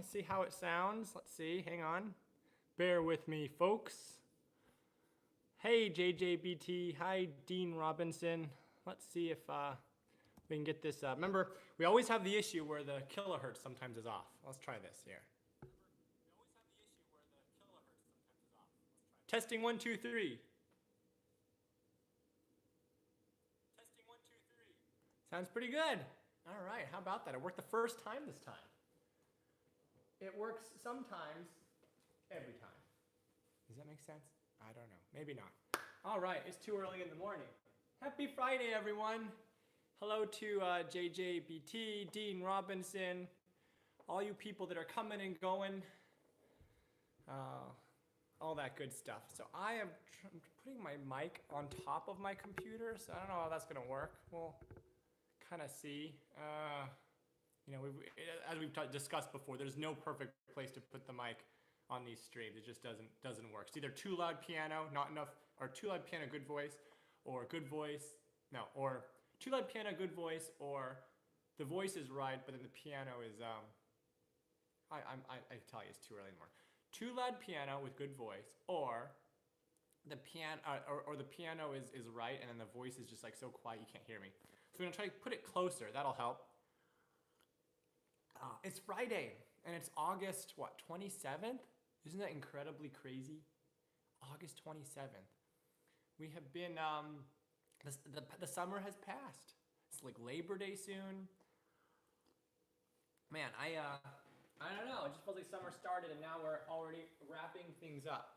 Let's see how it sounds. Let's see. Hang on. Bear with me, folks. Hey, JJBT. Hi, Dean Robinson. Let's see if we can get this. Remember, we always have the issue where the kilohertz sometimes is off. Let's try this here. Testing 1, 2, 3. Testing 1, 2, 3. Sounds pretty good. All right, how about that? It worked the first time this time. It works sometimes, every time. Does that make sense? I don't know. Maybe not. All right, it's too early in the morning. Happy Friday, everyone. Hello to JJBT, Dean Robinson, all you people that are coming and going. All that good stuff. So I am putting my mic on top of my computer, so I don't know how that's gonna work. We'll kind of see. You know, as we've discussed before, there's no perfect place to put the mic on these streams. It just doesn't work. It's either too loud piano, not enough, or too loud piano, good voice, or good voice, no, or too loud piano, good voice, or the voice is right, but then the piano is, I tell you, it's too early in the morning. Too loud piano with good voice, or the piano, or the piano is right, and then the voice is just like so quiet you can't hear me. So we're gonna try to put it closer. That'll help. It's Friday, and it's August, what, 27th? Isn't that incredibly crazy? August 27th. We have been, the summer has passed. It's like Labor Day soon. Man, I don't know. It just feels like summer started, and now we're already wrapping things up.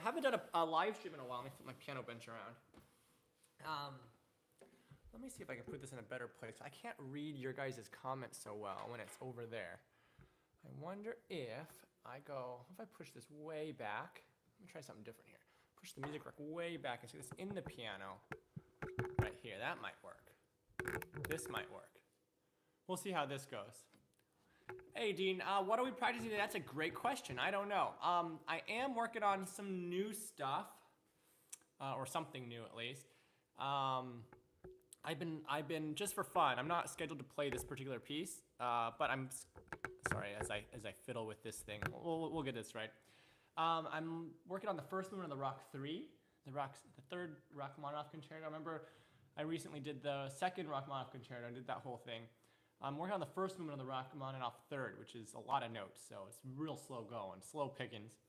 Haven't done a live stream in a while. Let me flip my piano bench around. Let me see if I can put this in a better place. I can't read your guys' comments so well when it's over there. I wonder if I push this way back. Let me try something different here. Push the music rack way back and see this in the piano right here. That might work. This might work. We'll see how this goes. Hey, Dean, what are we practicing today? That's a great question. I don't know. I am working on some new stuff, or something new at least. I've been just for fun. I'm not scheduled to play this particular piece, but I'm sorry as I fiddle with this thing. We'll get this right. I'm working on the first movement of the Rock 3, the third Rachmaninoff Concerto. Remember, I recently did the second Rachmaninoff Concerto. I did that whole thing. I'm working on the first movement of the Rachmaninoff third, which is a lot of notes, so it's real slow going, slow pickings.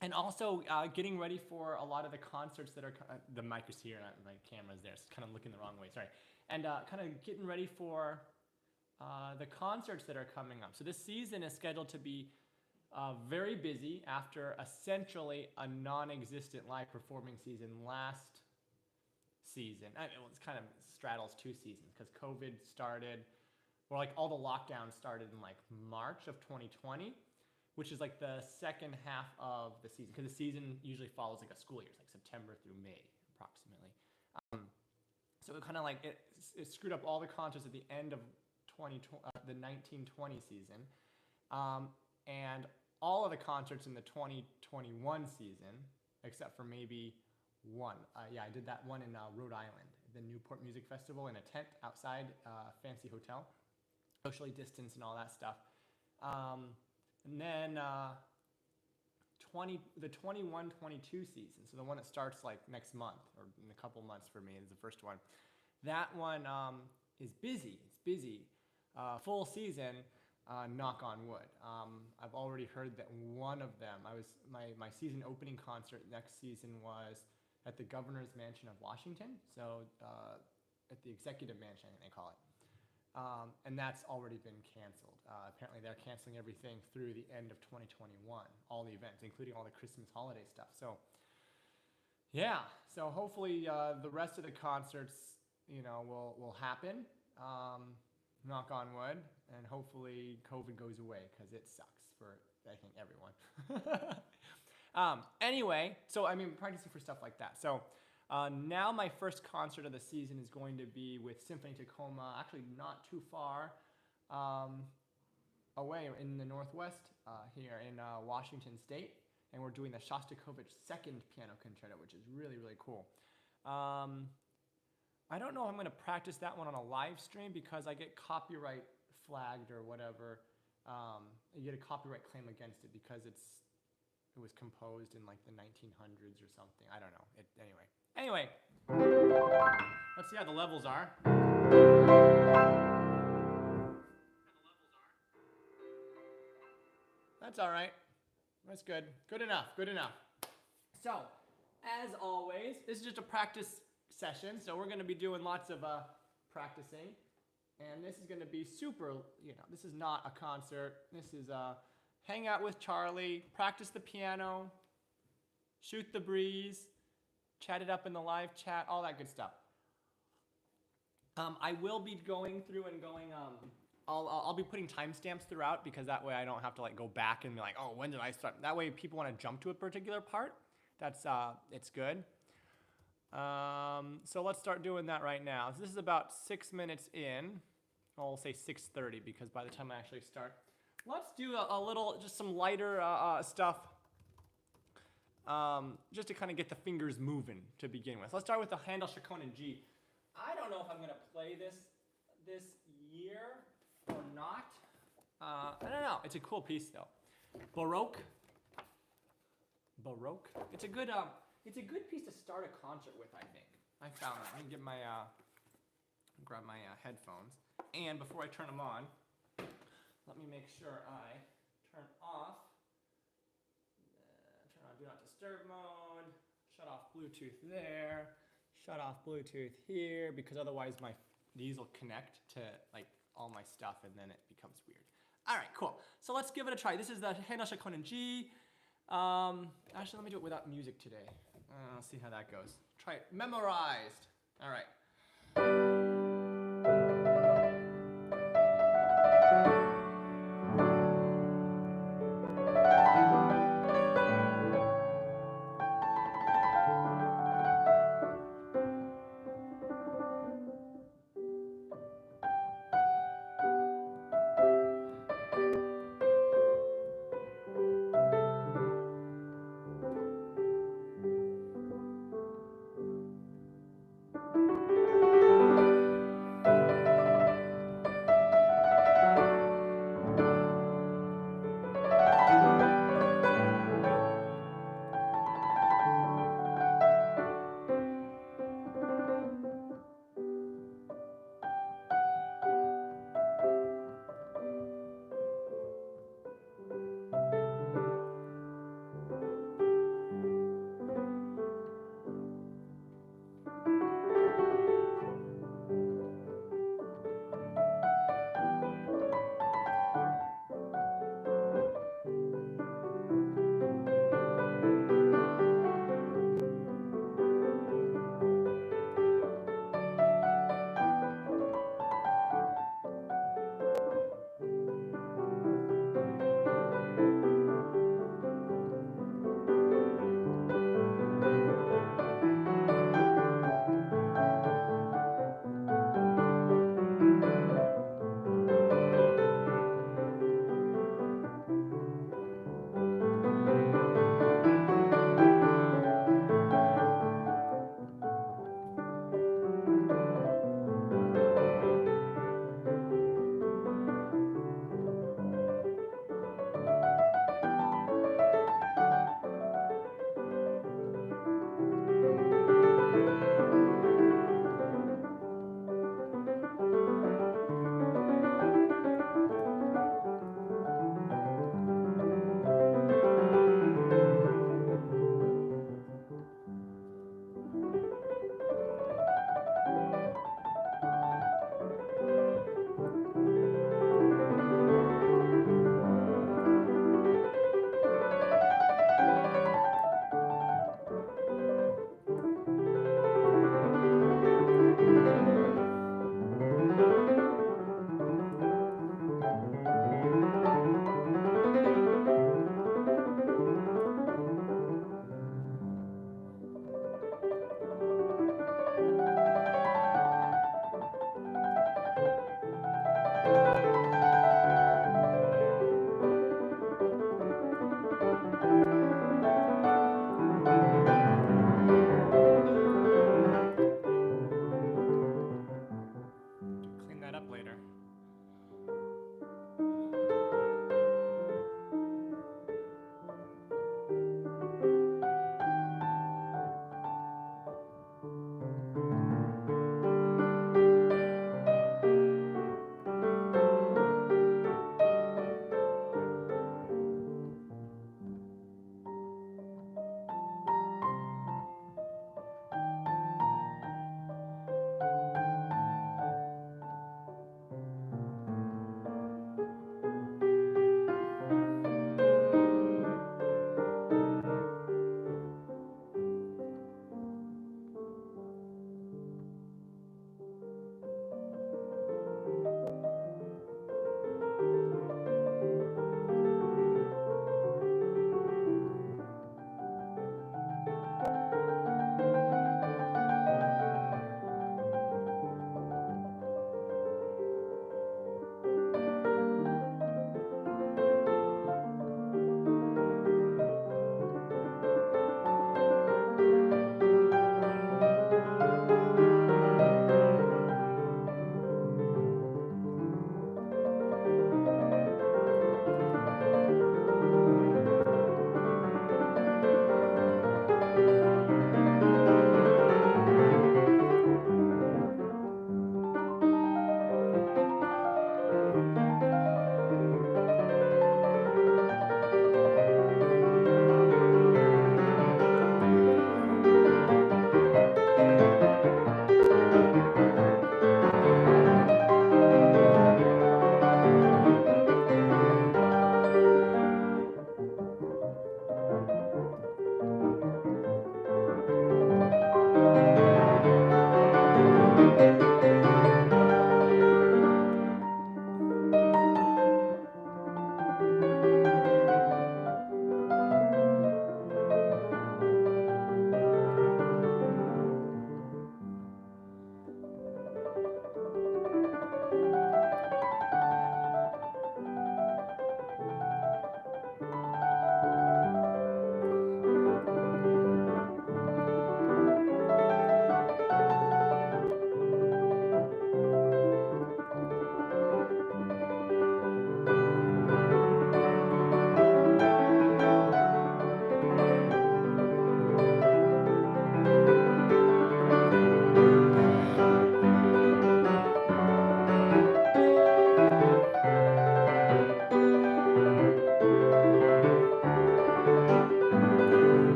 And also getting ready for a lot of the concerts that are, the mic is here, and my camera's there, so it's kind of looking the wrong way, sorry. And kind of getting ready for the concerts that are coming up. So this season is scheduled to be very busy after essentially a non-existent live performing season last season. I mean, it kind of straddles two seasons because COVID started, or like all the lockdowns started in like March of 2020, which is like the second half of the season, because the season usually follows like a school year, it's like September through May approximately. So it kind of like it screwed up all the concerts at the end of the 1920 season, and all of the concerts in the 2021 season, except for maybe one. Yeah, I did that one in Rhode Island, the Newport Music Festival, in a tent outside a fancy hotel, socially distanced and all that stuff. And then the 21-22 season, so the one that starts like next month or in a couple months for me is the first one. That one is busy. It's busy, full season. Knock on wood. I've already heard that one of them. My season opening concert next season was at the Governor's Mansion of Washington. So at the Executive Mansion, I think they call it. And that's already been canceled. Apparently they're canceling everything through the end of 2021, all the events, including all the Christmas holiday stuff. So yeah, so hopefully the rest of the concerts, you know, will happen, knock on wood, and hopefully COVID goes away because it sucks for, I think, everyone. Anyway, so I mean, practicing for stuff like that. So now my first concert of the season is going to be with Symphony Tacoma, actually not too far away in the Northwest here in Washington State. And we're doing the Shostakovich second piano concerto, which is really, really cool. I don't know if I'm going to practice that one on a live stream because I get copyright flagged or whatever you get a copyright claim against it because it was composed in like the 1900s or something. I don't know. Anyway, let's see how the levels are. That's all right. That's good. Good enough. Good enough. So, as always, this is just a practice session. So we're going to be doing lots of practicing. And this is going to be super, this is not a concert. This is hang out with Charlie, practice the piano, shoot the breeze, chat it up in the live chat, all that good stuff. I will be going through and I'll be putting timestamps throughout because that way I don't have to like go back and be like, oh, when did I start? That way people want to jump to a particular part. It's good. So let's start doing that right now. So this is about 6 minutes in. I'll say 6:30 because by the time I actually start, let's do a little, just some lighter stuff, just to kind of get the fingers moving to begin with. Let's start with the Handel Chaconne in G. I don't know if I'm going to play this year or not. I don't know. It's a cool piece though. Baroque. It's a good piece to start a concert with, I think. I found that. Let me get my grab my headphones. And before I turn them on, let me make sure I turn off. Turn on Do Not Disturb mode. Shut off Bluetooth there. Shut off Bluetooth here because otherwise these will connect to like all my stuff and then it becomes weird. All right, cool. So let's give it a try. This is the Handel Chaconne in G. Actually, let me do it without music today. Let's see how that goes. Try it. Memorized. All right.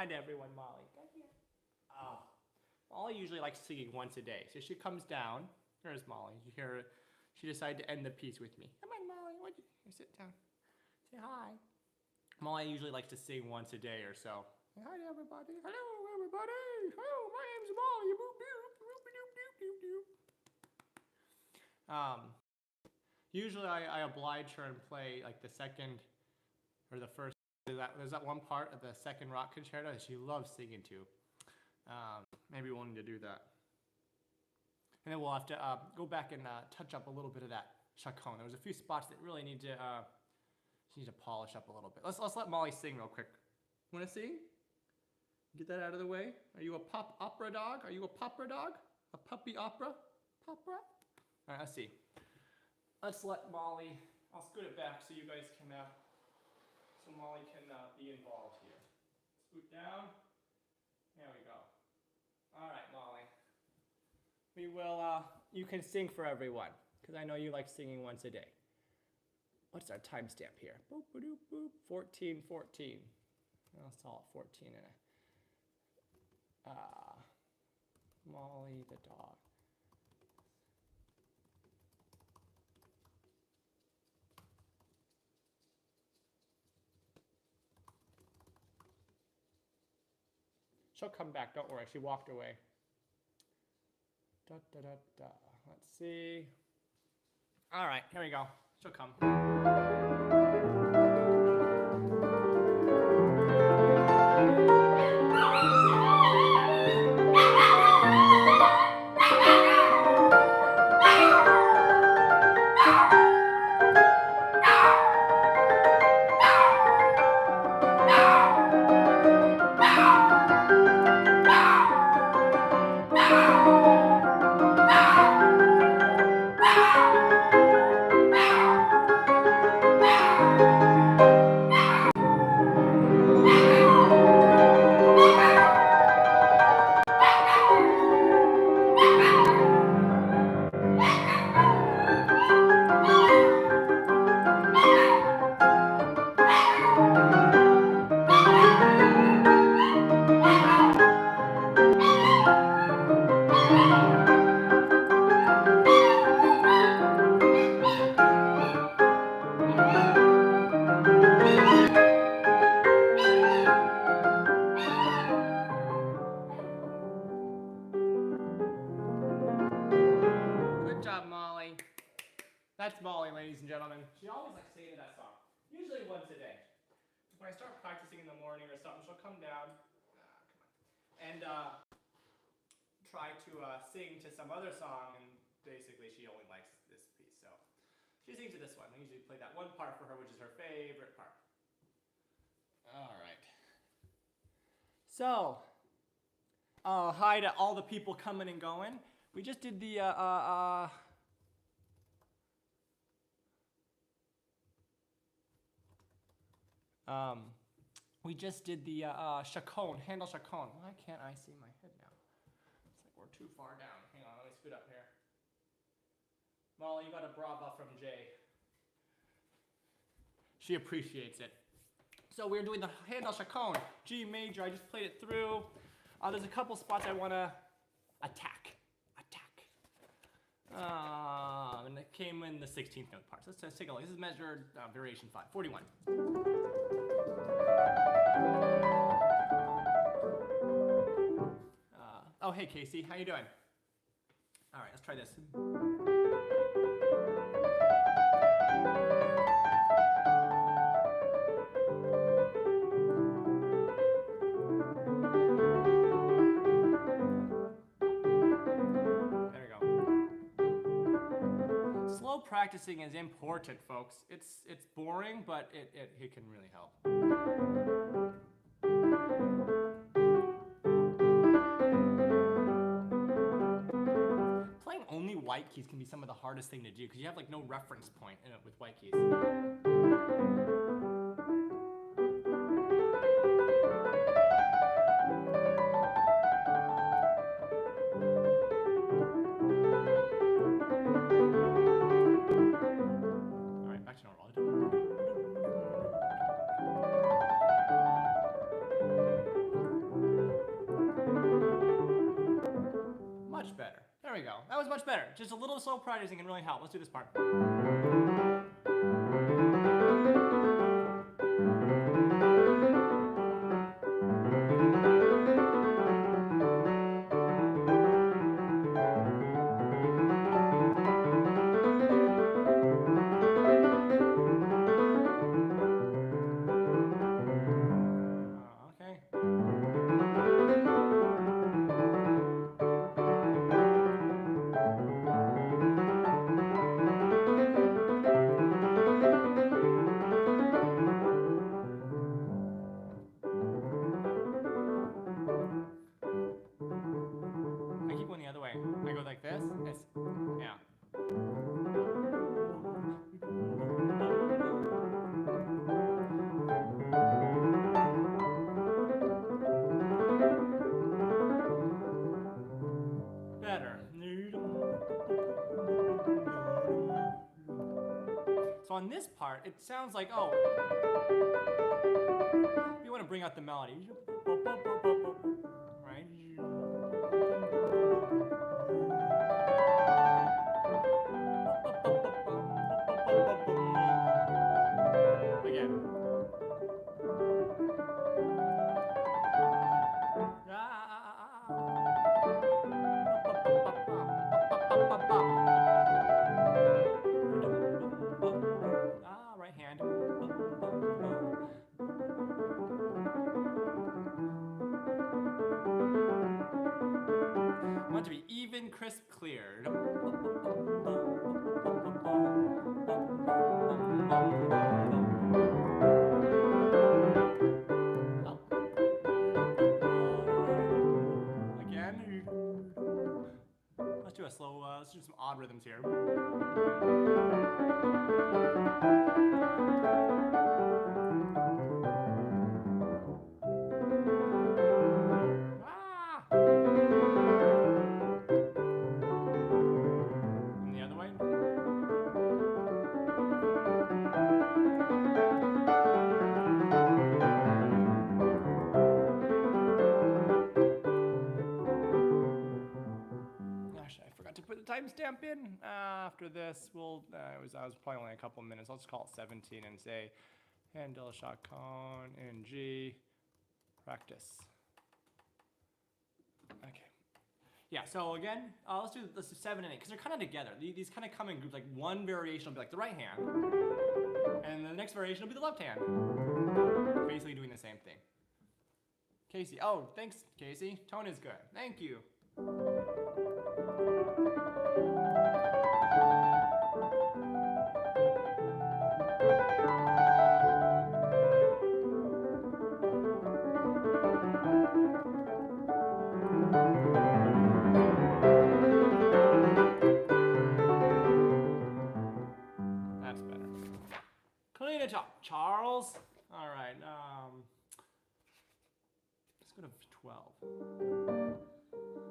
hi to everyone, Molly. Oh. Molly usually likes singing once a day. So she comes down. Here's Molly. You hear her. She decided to end the piece with me. Come on, Molly. Here, sit down. Say hi. Molly usually likes to sing once a day or so. Say hi to everybody. Hello, everybody. Hello, my name's Molly. Boop, boop, boop, boop, boop, boop, boop. Usually I oblige her and play like the second or the first. There's that one part of the second rock concerto that she loves singing to. Maybe we'll need to do that. And then we'll have to go back and touch up a little bit of that Chaconne. There was a few spots that really need to, she needs to polish up a little bit. Let's let Molly sing real quick. Want to sing? Get that out of the way. Are you a pop opera dog? Are you a popra dog? A puppy opera? Popra? All right, let's see. Let's let Molly, I'll scoot it back so you guys can, so Molly can be involved here. Scoot down. There we go. All right, Molly. We will, you can sing for everyone, because I know you like singing once a day. What's our timestamp here? Boop, boop, boop, 14:14. I'll call it 14 and Molly the dog. She'll come back, don't worry, she walked away. Da, da, da, da. Let's see. All right, here we go. She'll come. That's Molly, ladies and gentlemen. She always likes singing that song, usually once a day. When I start practicing in the morning or something, she'll come down and try to sing to some other song, and basically she only likes this piece. So she sings to this one. I usually play that one part for her, which is her favorite part. All right. So, hi to all the people coming and going. We just did the we just did the Chaconne, Handel Chaconne. Why can't I see my head now? It's like we're too far down. Hang on, let me scoot up here. Molly, you got a brava from Jay. She appreciates it. So we're doing the Handel Chaconne, G major. I just played it through. There's a couple spots I want to attack. And it came in the 16th note part. So let's take a look. This is measured variation 5, 41. Oh, hey, Casey. How you doing? All right, let's try this. Practicing is important, folks. It's boring, but it can really help. Playing only white keys can be some of the hardest thing to do because you have like no reference point in it with white keys. Just a little slow practicing can really help. Let's do this part. On this part, it sounds like, oh, you want to bring out the melody, right? Again. Right hand. I want it to be even, crisp, clear. Again. Let's do a slow, let's do some odd rhythms here. Timestamp in. After this, we'll. I was probably only a couple of minutes. I'll just call it 17 and say, Handel Chaconne in G, practice. Okay. Yeah. So again, let's do 7 and 8 because they're kind of together. These kind of come in groups. Like one variation will be like the right hand, and the next variation will be the left hand. Basically doing the same thing. Casey. Oh, thanks, Casey. Tone is good. Thank you. That's better. Clean it up, Charles. All right. Let's go to 12.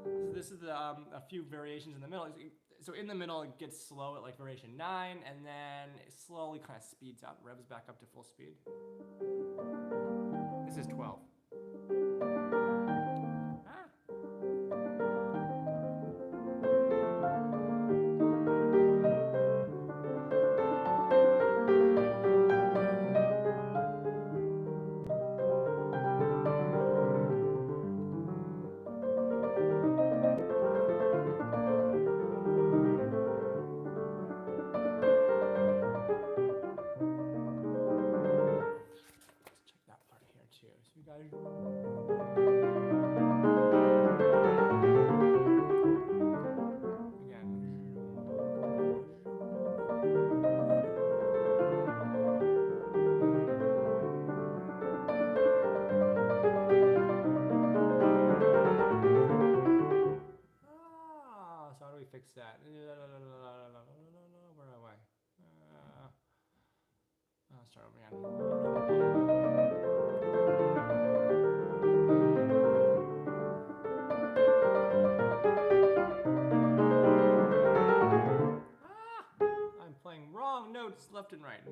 So this is a few variations in the middle. So in the middle, it gets slow at like variation 9, and then it slowly kind of speeds up, revs back up to full speed. This is 12. That. Where am I? I'll start over again. I'm playing wrong notes left and right.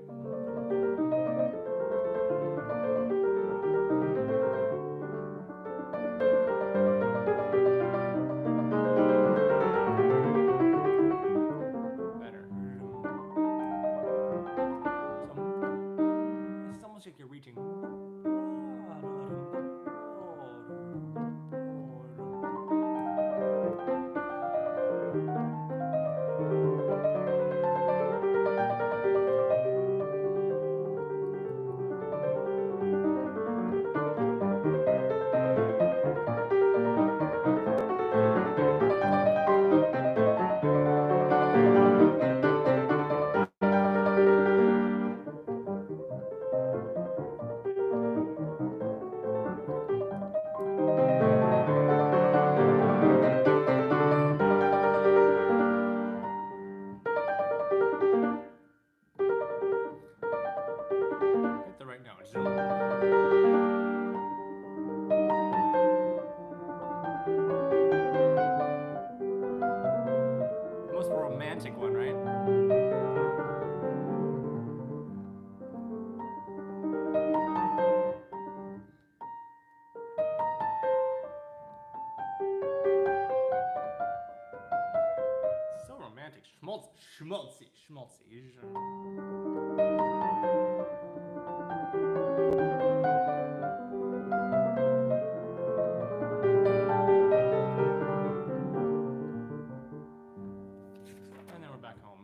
schmaltzy, schmaltzy. And then we're back home.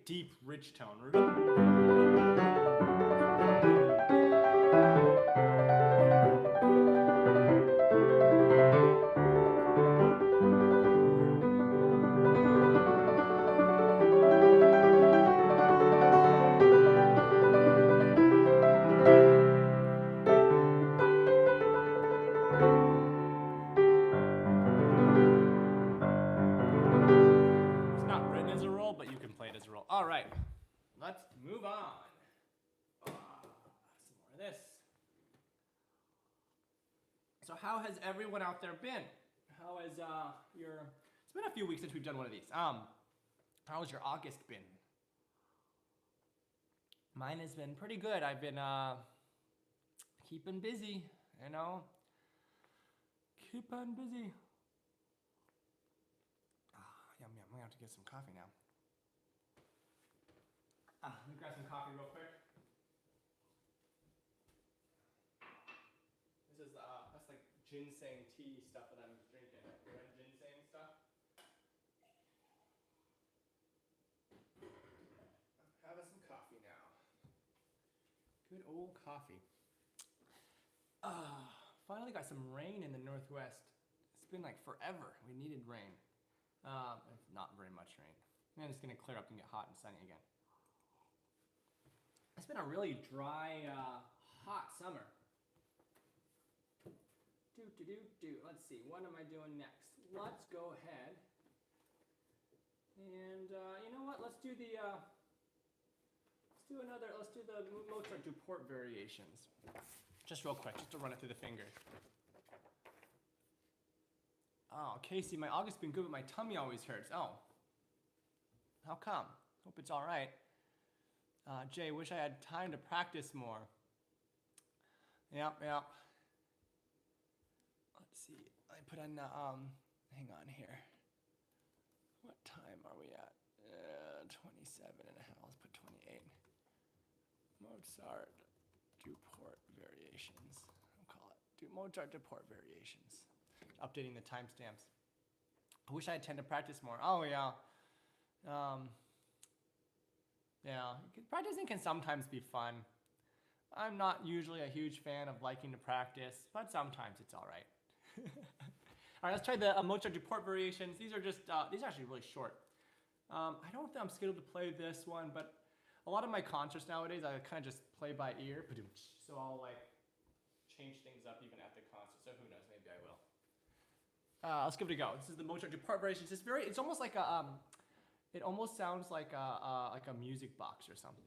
Deep, rich tone. It's not written as a roll, but you can play it as a roll. All right. Let's move on. Some more of this. So how has everyone out there been? How has it's been a few weeks since we've done one of these. How has your August been? Mine has been pretty good. I've been keeping busy, you know. Keeping busy. Yum yum. I'm gonna have to get some coffee now. Let me grab some coffee real quick. This is that's like ginseng tea stuff that I'm drinking. Red ginseng stuff. I'm having some coffee now. Good old coffee. Finally got some rain in the Northwest. It's been like forever. We needed rain. Not very much rain. And it's gonna clear up and get hot and sunny again. It's been a really dry, hot summer. Let's see, what am I doing next? Let's go ahead and you know what? Let's do the Mozart Duport variations. Just real quick, just to run it through the fingers. Oh, Casey, my August's been good, but my tummy always hurts. Oh, how come? Hope it's all right. Jay, wish I had time to practice more. Yep. Let's see. I put on, hang on here. What time are we at? 27 and a half. Let's put 28. Mozart Duport variations. I'll call it. Mozart Duport variations. Updating the timestamps. I wish I had time to practice more. Oh, yeah. Yeah, practicing can sometimes be fun. I'm not usually a huge fan of liking to practice, but sometimes it's all right. All right, let's try the Mozart Duport variations. These are actually really short. I don't think I'm scheduled to play this one, but a lot of my concerts nowadays, I kind of just play by ear. So I'll like change things up even at the concert. So who knows, maybe I will. Let's give it a go. This is the Mozart Duport variations. It's almost like a, it almost sounds like a music box or something.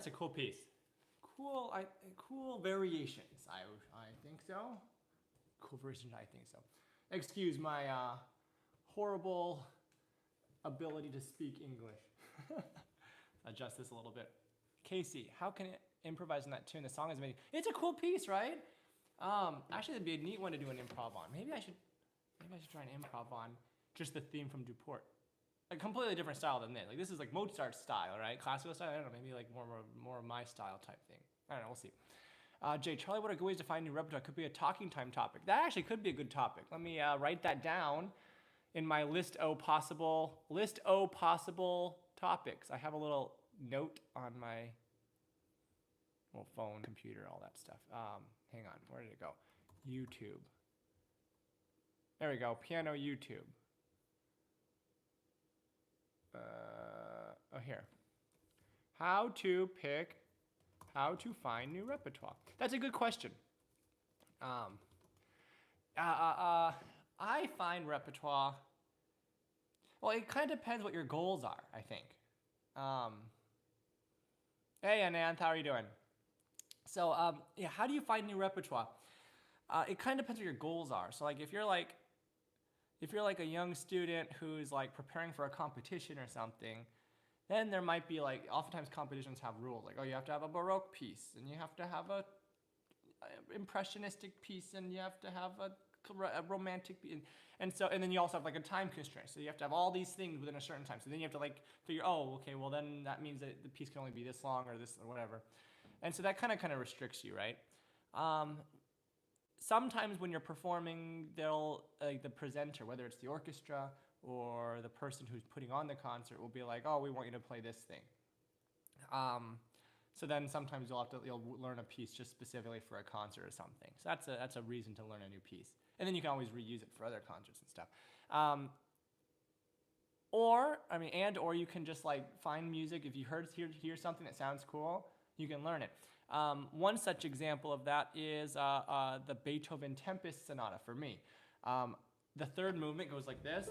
That's a cool piece. Cool variations. I think so. Cool variations. I think so. Excuse my horrible ability to speak English. Adjust this a little bit. Casey, how can it improvise on that tune? The song is amazing. It's a cool piece, right? Actually, that'd be a neat one to do an improv on. Maybe I should try an improv on just the theme from Duport. A completely different style than this. Like this is like Mozart style, right? Classical style. I don't know. Maybe like more of my style type thing. I don't know. We'll see. Jay, Charlie, what are good ways to find new repertoire? Could be a talking time topic. That actually could be a good topic. Let me write that down in my list o possible topics. I have a little note on my phone, computer, all that stuff. Hang on. Where did it go? YouTube. There we go. Piano YouTube. Here. How to find new repertoire. That's a good question. I find repertoire, well, it kind of depends what your goals are, I think. Hey, Ananth, how are you doing? So, yeah, how do you find new repertoire? It kind of depends what your goals are. So, like, if you're like a young student who's like preparing for a competition or something, then there might be like, oftentimes competitions have rules, like, oh, you have to have a Baroque piece, and you have to have a impressionistic piece, and you have to have a romantic piece, and then you also have like a time constraint, so you have to have all these things within a certain time. So then you have to like figure, oh, okay, well then that means that the piece can only be this long or this or whatever, and so that kind of restricts you, right? Sometimes when you're performing, they'll like the presenter, whether it's the orchestra or the person who's putting on the concert, will be like, oh, we want you to play this thing. So then sometimes you'll learn a piece just specifically for a concert or something. So that's a reason to learn a new piece, and then you can always reuse it for other concerts and stuff. Or you can just like find music. If you hear something that sounds cool, you can learn it. One such example of that is the Beethoven Tempest Sonata for me. The third movement goes like this.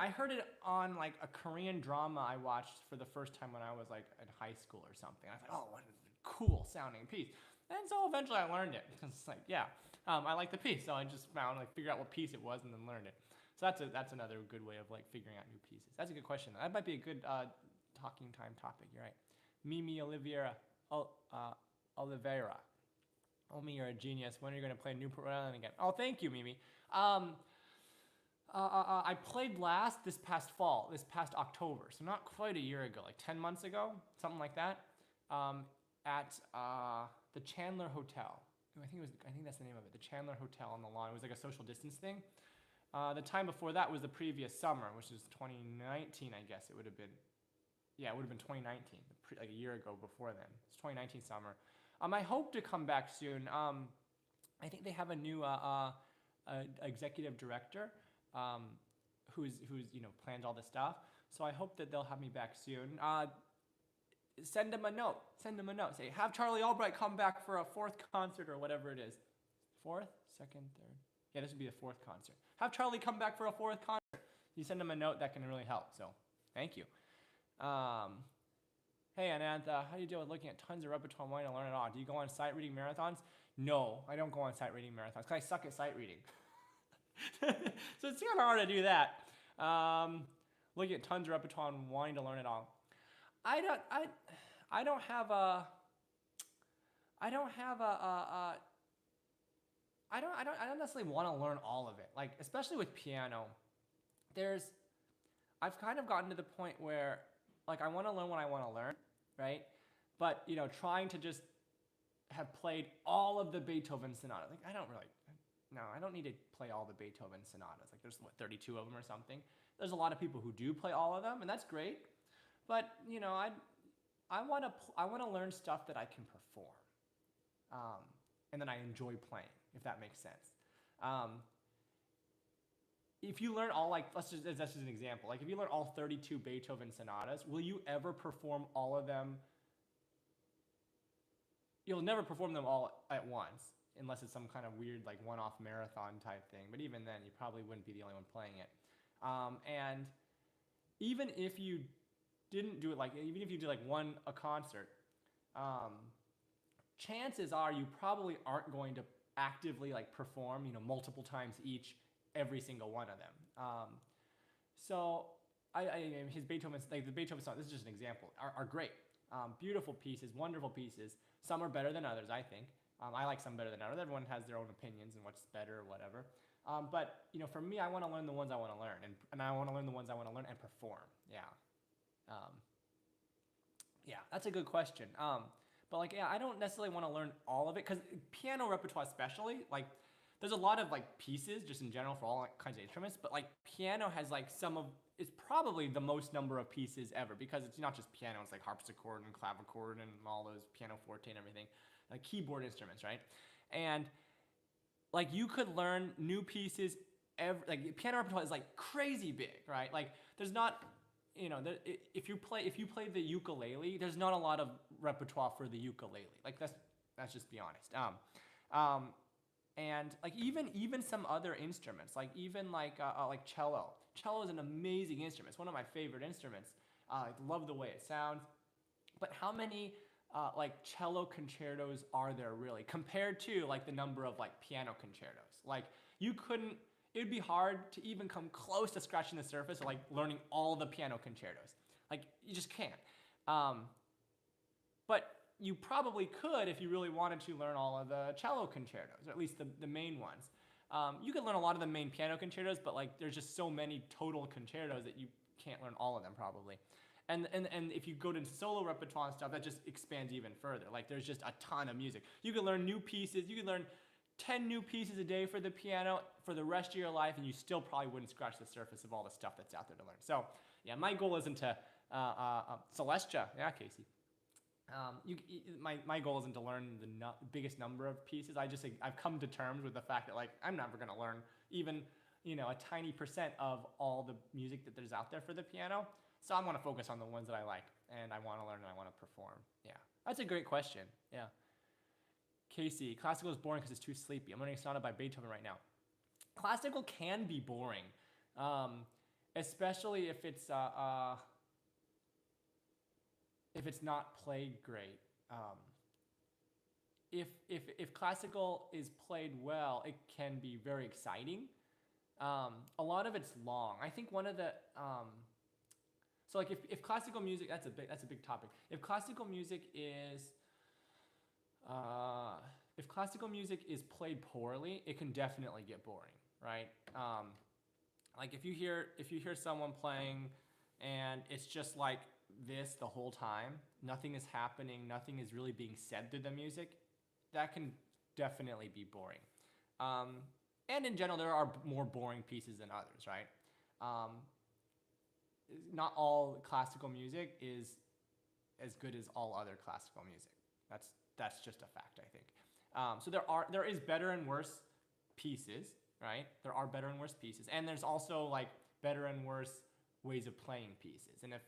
I heard it on like a Korean drama I watched for the first time when I was like in high school or something. I thought, oh, what a cool sounding piece. And so eventually I learned it. It's like, yeah, I like the piece. So I just figured out what piece it was and then learned it. So that's another good way of like figuring out new pieces. That's a good question. That might be a good talking time topic. You're right. Mimi Oliveira. Omi, you're a genius. When are you going to play Newport, Rhode Island again? Oh, thank you, Mimi. I played this past October, so not quite a year ago, like 10 months ago, something like that, at the Chandler Hotel. I think that's the name of it, the Chandler Hotel on the lawn. It was like a social distance thing. The time before that was the previous summer, which is 2019, I guess it would have been. Yeah, it would have been 2019, like a year ago before then. It's 2019 summer. I hope to come back soon. I think they have a new executive director. Who's plans all this stuff. So I hope that they'll have me back soon. Send them a note. Say, have Charlie Albright come back for a fourth concert or whatever it is. Fourth, second, third. Yeah, this would be the fourth concert. Have Charlie come back for a fourth concert. You send them a note, that can really help. So thank you. Hey, Ananth, how do you deal with looking at tons of repertoire and wanting to learn it all? Do you go on sight reading marathons? No, I don't go on sight reading marathons because I suck at sight reading. So it's kind of hard to do that. Looking at tons of repertoire and wanting to learn it all. I don't necessarily want to learn all of it. Like, especially with piano, I've kind of gotten to the point where, like, I want to learn what I want to learn, right? But, trying to just have played all of the Beethoven sonatas, like, I don't need to play all the Beethoven sonatas. Like, there's 32 of them or something. There's a lot of people who do play all of them, and that's great. But I want to learn stuff that I can perform, and that I enjoy playing, if that makes sense. if you learn all, like, that's just an example. Like if you learn all 32 Beethoven sonatas, will you ever perform all of them? You'll never perform them all at once, unless it's some kind of weird like one-off marathon type thing. But even then, you probably wouldn't be the only one playing it. And even if you didn't do it, like even if you did like a concert, chances are you probably aren't going to actively like perform, multiple times each, every single one of them. So his Beethoven, like the Beethoven songs, this is just an example, are great. Beautiful pieces, wonderful pieces. Some are better than others, I think. I like some better than others. Everyone has their own opinions and what's better or whatever. But for me, I want to learn the ones I want to learn, and I want to learn the ones I want to learn and perform. Yeah. Yeah, that's a good question. But like, yeah, I don't necessarily want to learn all of it, because piano repertoire especially, like, there's a lot of like pieces just in general for all kinds of instruments, but like piano has like it's probably the most number of pieces ever, because it's not just piano, it's like harpsichord and clavichord and all those pianoforte and everything, like keyboard instruments, right? And like you could learn new pieces like piano repertoire is like crazy big, right? Like there's not, if you play the ukulele, there's not a lot of repertoire for the ukulele. Like that's just be honest. And like even some other instruments, like even like cello. Cello is an amazing instrument. It's one of my favorite instruments. I love the way it sounds. But how many like cello concertos are there really compared to like the number of like piano concertos? Like it would be hard to even come close to scratching the surface of like learning all the piano concertos. Like you just can't. But you probably could if you really wanted to learn all of the cello concertos, or at least the main ones. You could learn a lot of the main piano concertos, but like there's just so many total concertos that you can't learn all of them probably. And if you go to solo repertoire and stuff, that just expands even further. Like there's just a ton of music. You can learn new pieces. You can learn 10 new pieces a day for the piano for the rest of your life, and you still probably wouldn't scratch the surface of all the stuff that's out there to learn. So yeah, my goal isn't to Celestia, yeah, Casey. My goal isn't to learn the biggest number of pieces. I've come to terms with the fact that like I'm never going to learn even a tiny percent of all the music that there's out there for the piano. So I'm going to focus on the ones that I like and I want to learn and I want to perform. Yeah, that's a great question. Yeah. Casey, classical is boring because it's too sleepy. I'm learning a sonata by Beethoven right now. Classical can be boring, especially if it's not played great. If classical is played well, it can be very exciting. A lot of it's long. I think one of the so like if classical music, that's a big topic. If classical music is played poorly, it can definitely get boring, right? Like if you hear someone playing and it's just like this the whole time, nothing is happening, nothing is really being said through the music, that can definitely be boring. And in general, there are more boring pieces than others, right? Not all classical music is as good as all other classical music. That's just a fact, I think. So there is better and worse pieces, right? There are better and worse pieces, and there's also like better and worse ways of playing pieces. And if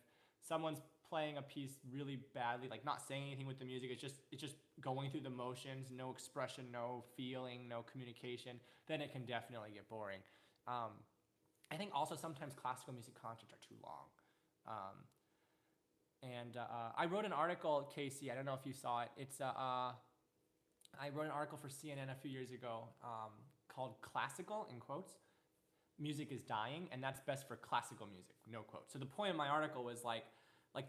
someone's playing a piece really badly, like not saying anything with the music, it's just going through the motions, no expression, no feeling, no communication, then it can definitely get boring. I think also sometimes classical music concerts are too long. And I wrote an article, Casey, I don't know if you saw it. I wrote an article for CNN a few years ago called "Classical," in quotes, "Music is Dying, and that's best for classical music," no quote. So the point of my article was like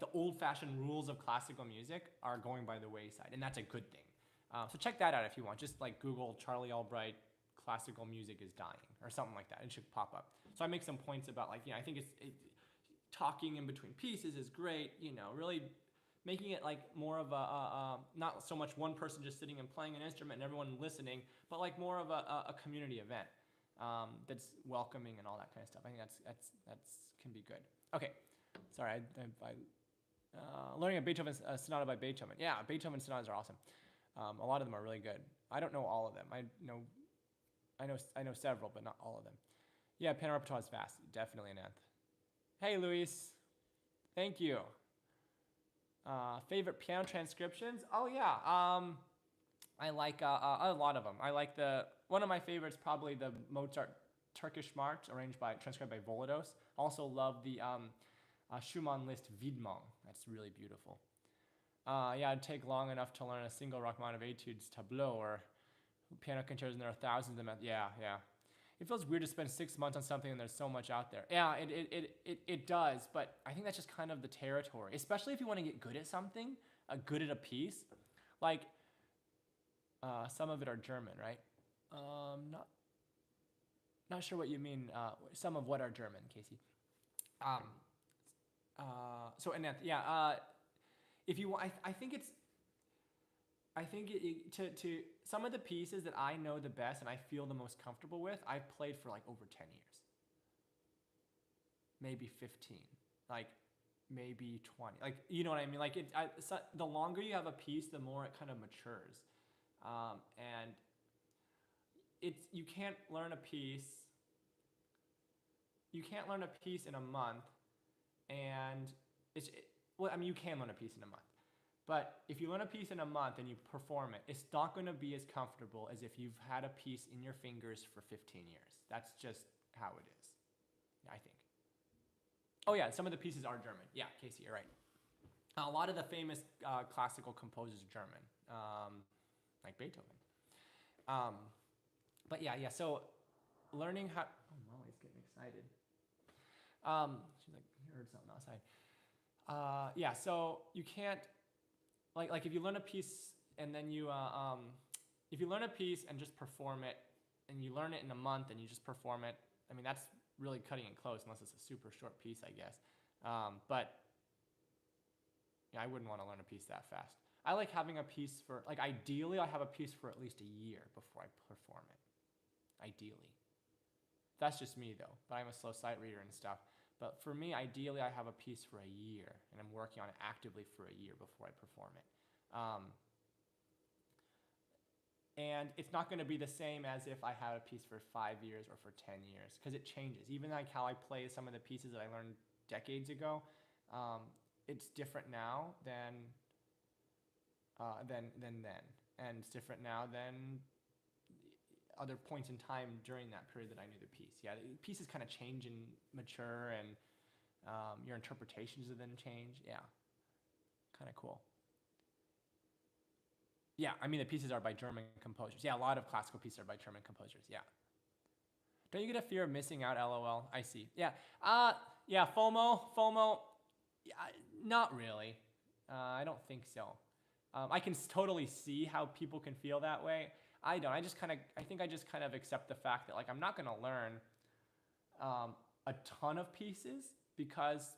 the old-fashioned rules of classical music are going by the wayside, and that's a good thing. So check that out if you want. Just like Google Charlie Albright, "Classical music is dying," or something like that. It should pop up. So I make some points about like, I think talking in between pieces is great, really making it like more of a not so much one person just sitting and playing an instrument and everyone listening, but like more of a community event that's welcoming and all that kind of stuff. I think that's can be good. Okay, sorry, learning a Beethoven sonata by Beethoven. Yeah, Beethoven sonatas are awesome. A lot of them are really good. I don't know all of them. I know several, but not all of them. Yeah, piano repertoire is vast. Definitely an nth. Hey, Luis. Thank you. Favorite piano transcriptions? Oh yeah. I like a lot of them. I like one of my favorites, probably the Mozart Turkish March, transcribed by Volodos. Also love the Schumann list Widmung. That's really beautiful. Yeah, it'd take long enough to learn a single Rachmaninoff etudes tableau or piano concertos, and there are thousands of them. Yeah. It feels weird to spend 6 months on something and there's so much out there. Yeah, it does, but I think that's just kind of the territory, especially if you want to get good at something, good at a piece. Like, some of it are German, right? Not sure what you mean. Some of what are German, Casey? So Aneth, yeah. If you want, I think to some of the pieces that I know the best and I feel the most comfortable with, I've played for like over 10 years, maybe 15, like maybe 20. Like, you know what I mean? Like the longer you have a piece, the more it kind of matures, and you can't learn a piece. You can't learn a piece in a month, and you can learn a piece in a month. But if you learn a piece in a month and you perform it, it's not going to be as comfortable as if you've had a piece in your fingers for 15 years. That's just how it is, I think. Oh yeah, some of the pieces are German. Yeah, Casey, you're right. A lot of the famous classical composers are German, like Beethoven. But yeah, so learning how... Oh, Molly's getting excited. She's like, you heard something outside. Yeah, so you can't... Like if you learn a piece and then if you learn a piece and just perform it, and you learn it in a month and you just perform it, I mean, that's really cutting it close unless it's a super short piece, I guess. But yeah, I wouldn't want to learn a piece that fast. I like having a piece for, like, ideally I have a piece for at least a year before I perform it. Ideally. That's just me though, but I'm a slow sight reader and stuff. But for me, ideally, I have a piece for a year, and I'm working on it actively for a year before I perform it. And it's not going to be the same as if I had a piece for 5 years or for 10 years, because it changes. Even like how I play some of the pieces that I learned decades ago, it's different now than then, and it's different now than other points in time during that period that I knew the piece. Yeah, the pieces kind of change and mature, and your interpretations of them change. Yeah, kind of cool. Yeah, I mean, the pieces are by German composers. Yeah, a lot of classical pieces are by German composers. Yeah. Don't you get a fear of missing out? LOL. I see. Yeah. Yeah. FOMO. Yeah, not really. I don't think so. I can totally see how people can feel that way. I don't. I think I just kind of accept the fact that, like, I'm not going to learn a ton of pieces because,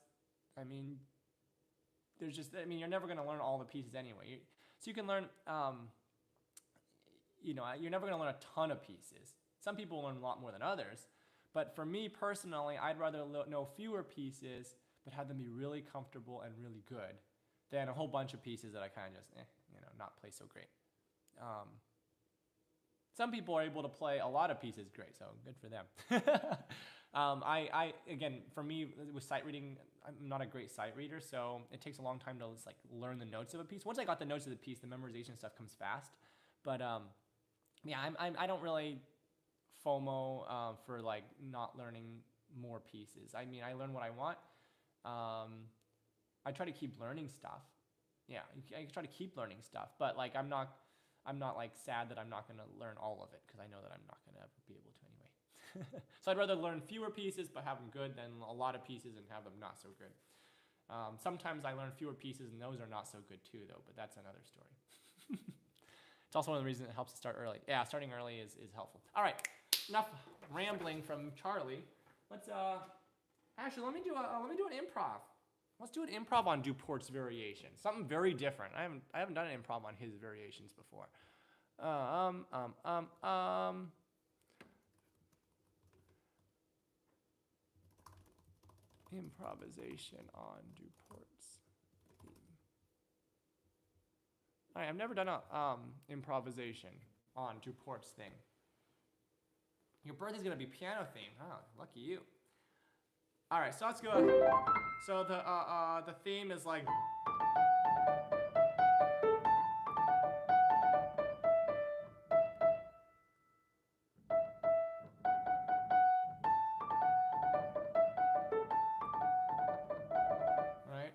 I mean, you're never going to learn all the pieces anyway. So you can learn, you're never going to learn a ton of pieces. Some people learn a lot more than others. But for me personally, I'd rather know fewer pieces but have them be really comfortable and really good than a whole bunch of pieces that I kind of just, not play so great. Some people are able to play a lot of pieces great, so good for them. Again, for me, with sight reading, I'm not a great sight reader, so it takes a long time to just, like, learn the notes of a piece. Once I got the notes of the piece, the memorization stuff comes fast. But yeah, I don't really FOMO for, like, not learning more pieces. I mean, I learn what I want. I try to keep learning stuff. Yeah, I try to keep learning stuff, but, like, I'm not like sad that I'm not going to learn all of it, because I know that I'm not going to be able to anyway. So I'd rather learn fewer pieces but have them good than a lot of pieces and have them not so good. Sometimes I learn fewer pieces and those are not so good too, though, but that's another story. It's also one of the reasons it helps to start early. Yeah, starting early is helpful. All right, enough rambling from Charlie. Let's actually let me do an improv. Let's do an improv on Duport's variation. Something very different. I haven't done an improv on his variations before. Improvisation on Duport's theme. All right, I've never done a improvisation on Duport's thing. Your birthday's gonna be piano themed. Oh, lucky you. All right, so let's go. So the theme is like. Right.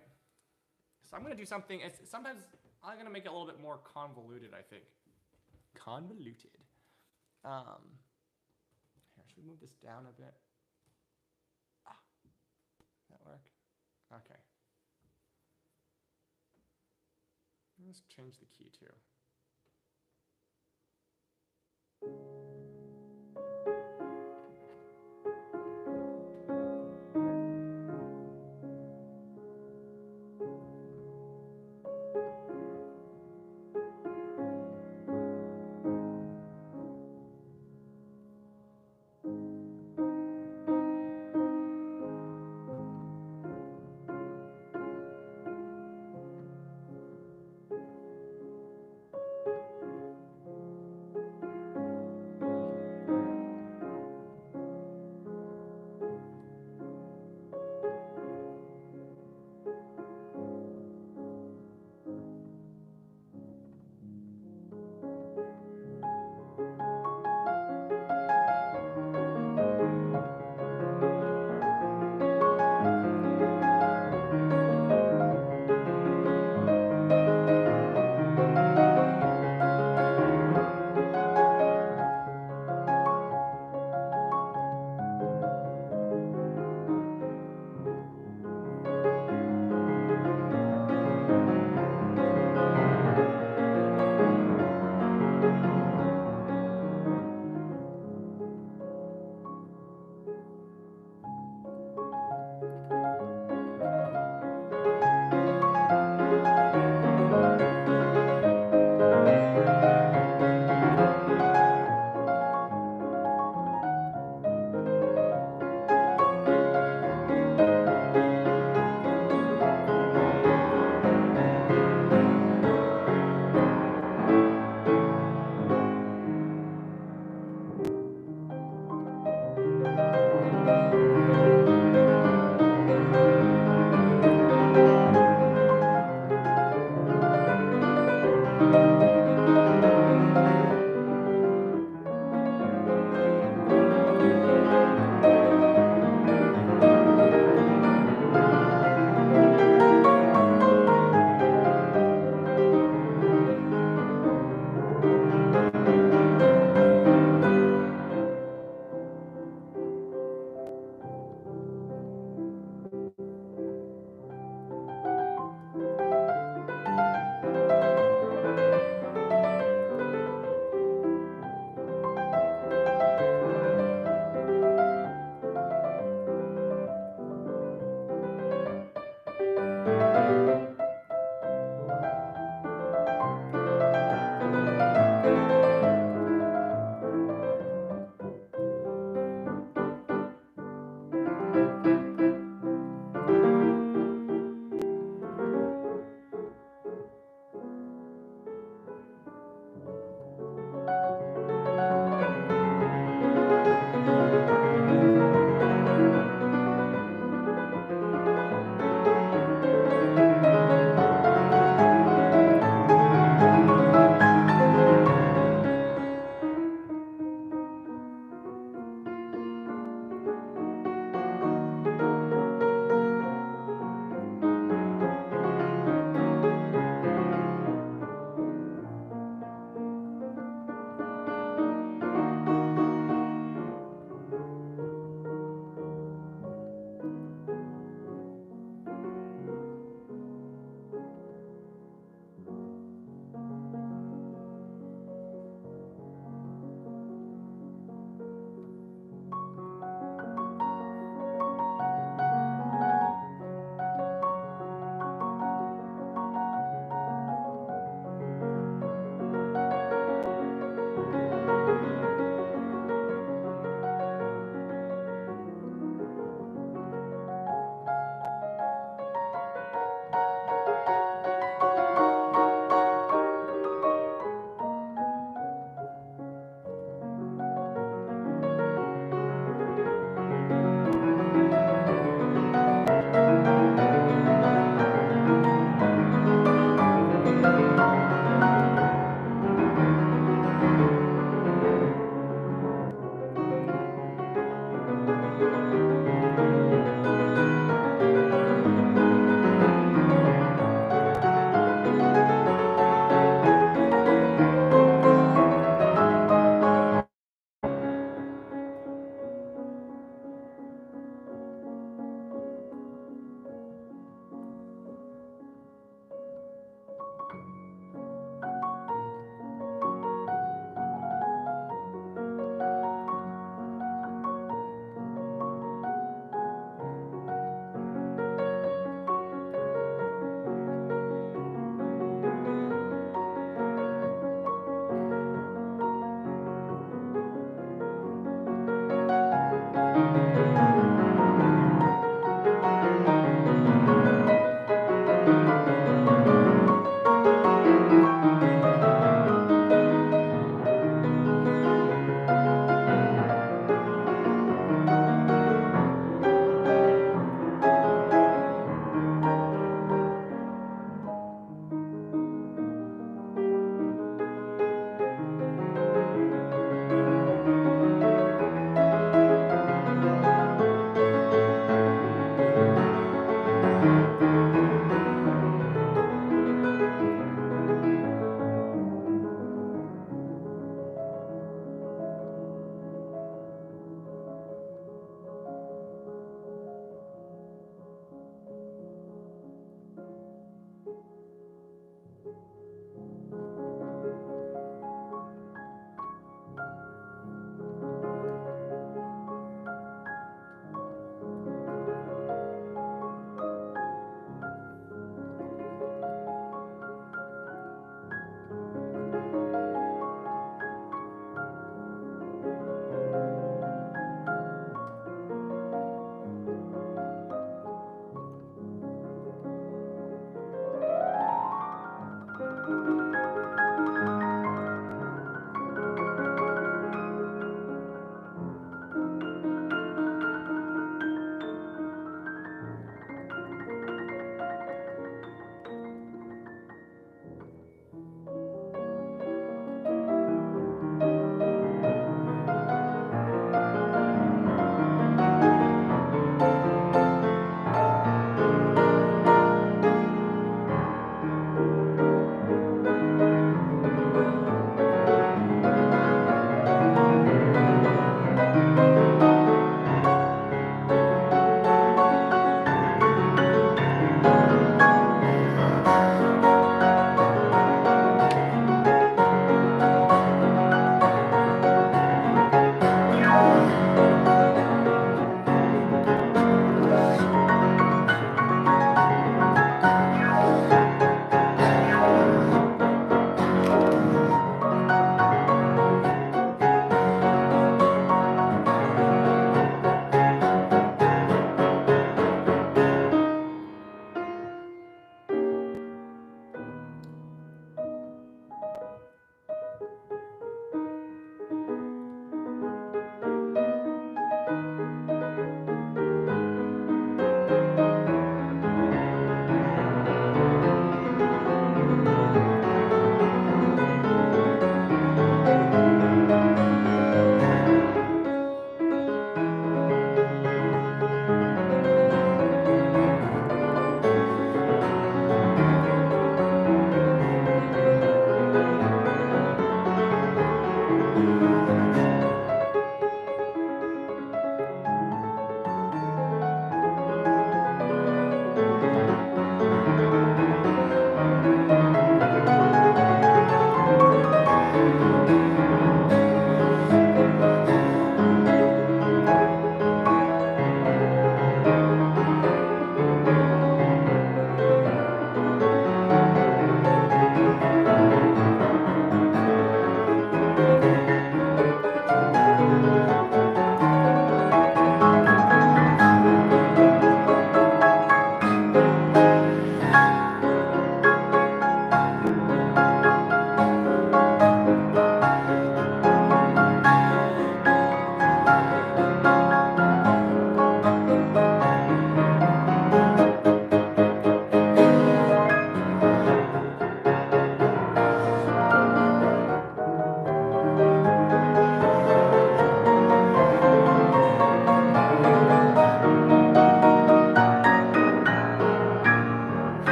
So I'm gonna do something. Sometimes I'm gonna make it a little bit more convoluted. I think. Convoluted. Here, should we move this down a bit? That work? Okay. Let's change the key too.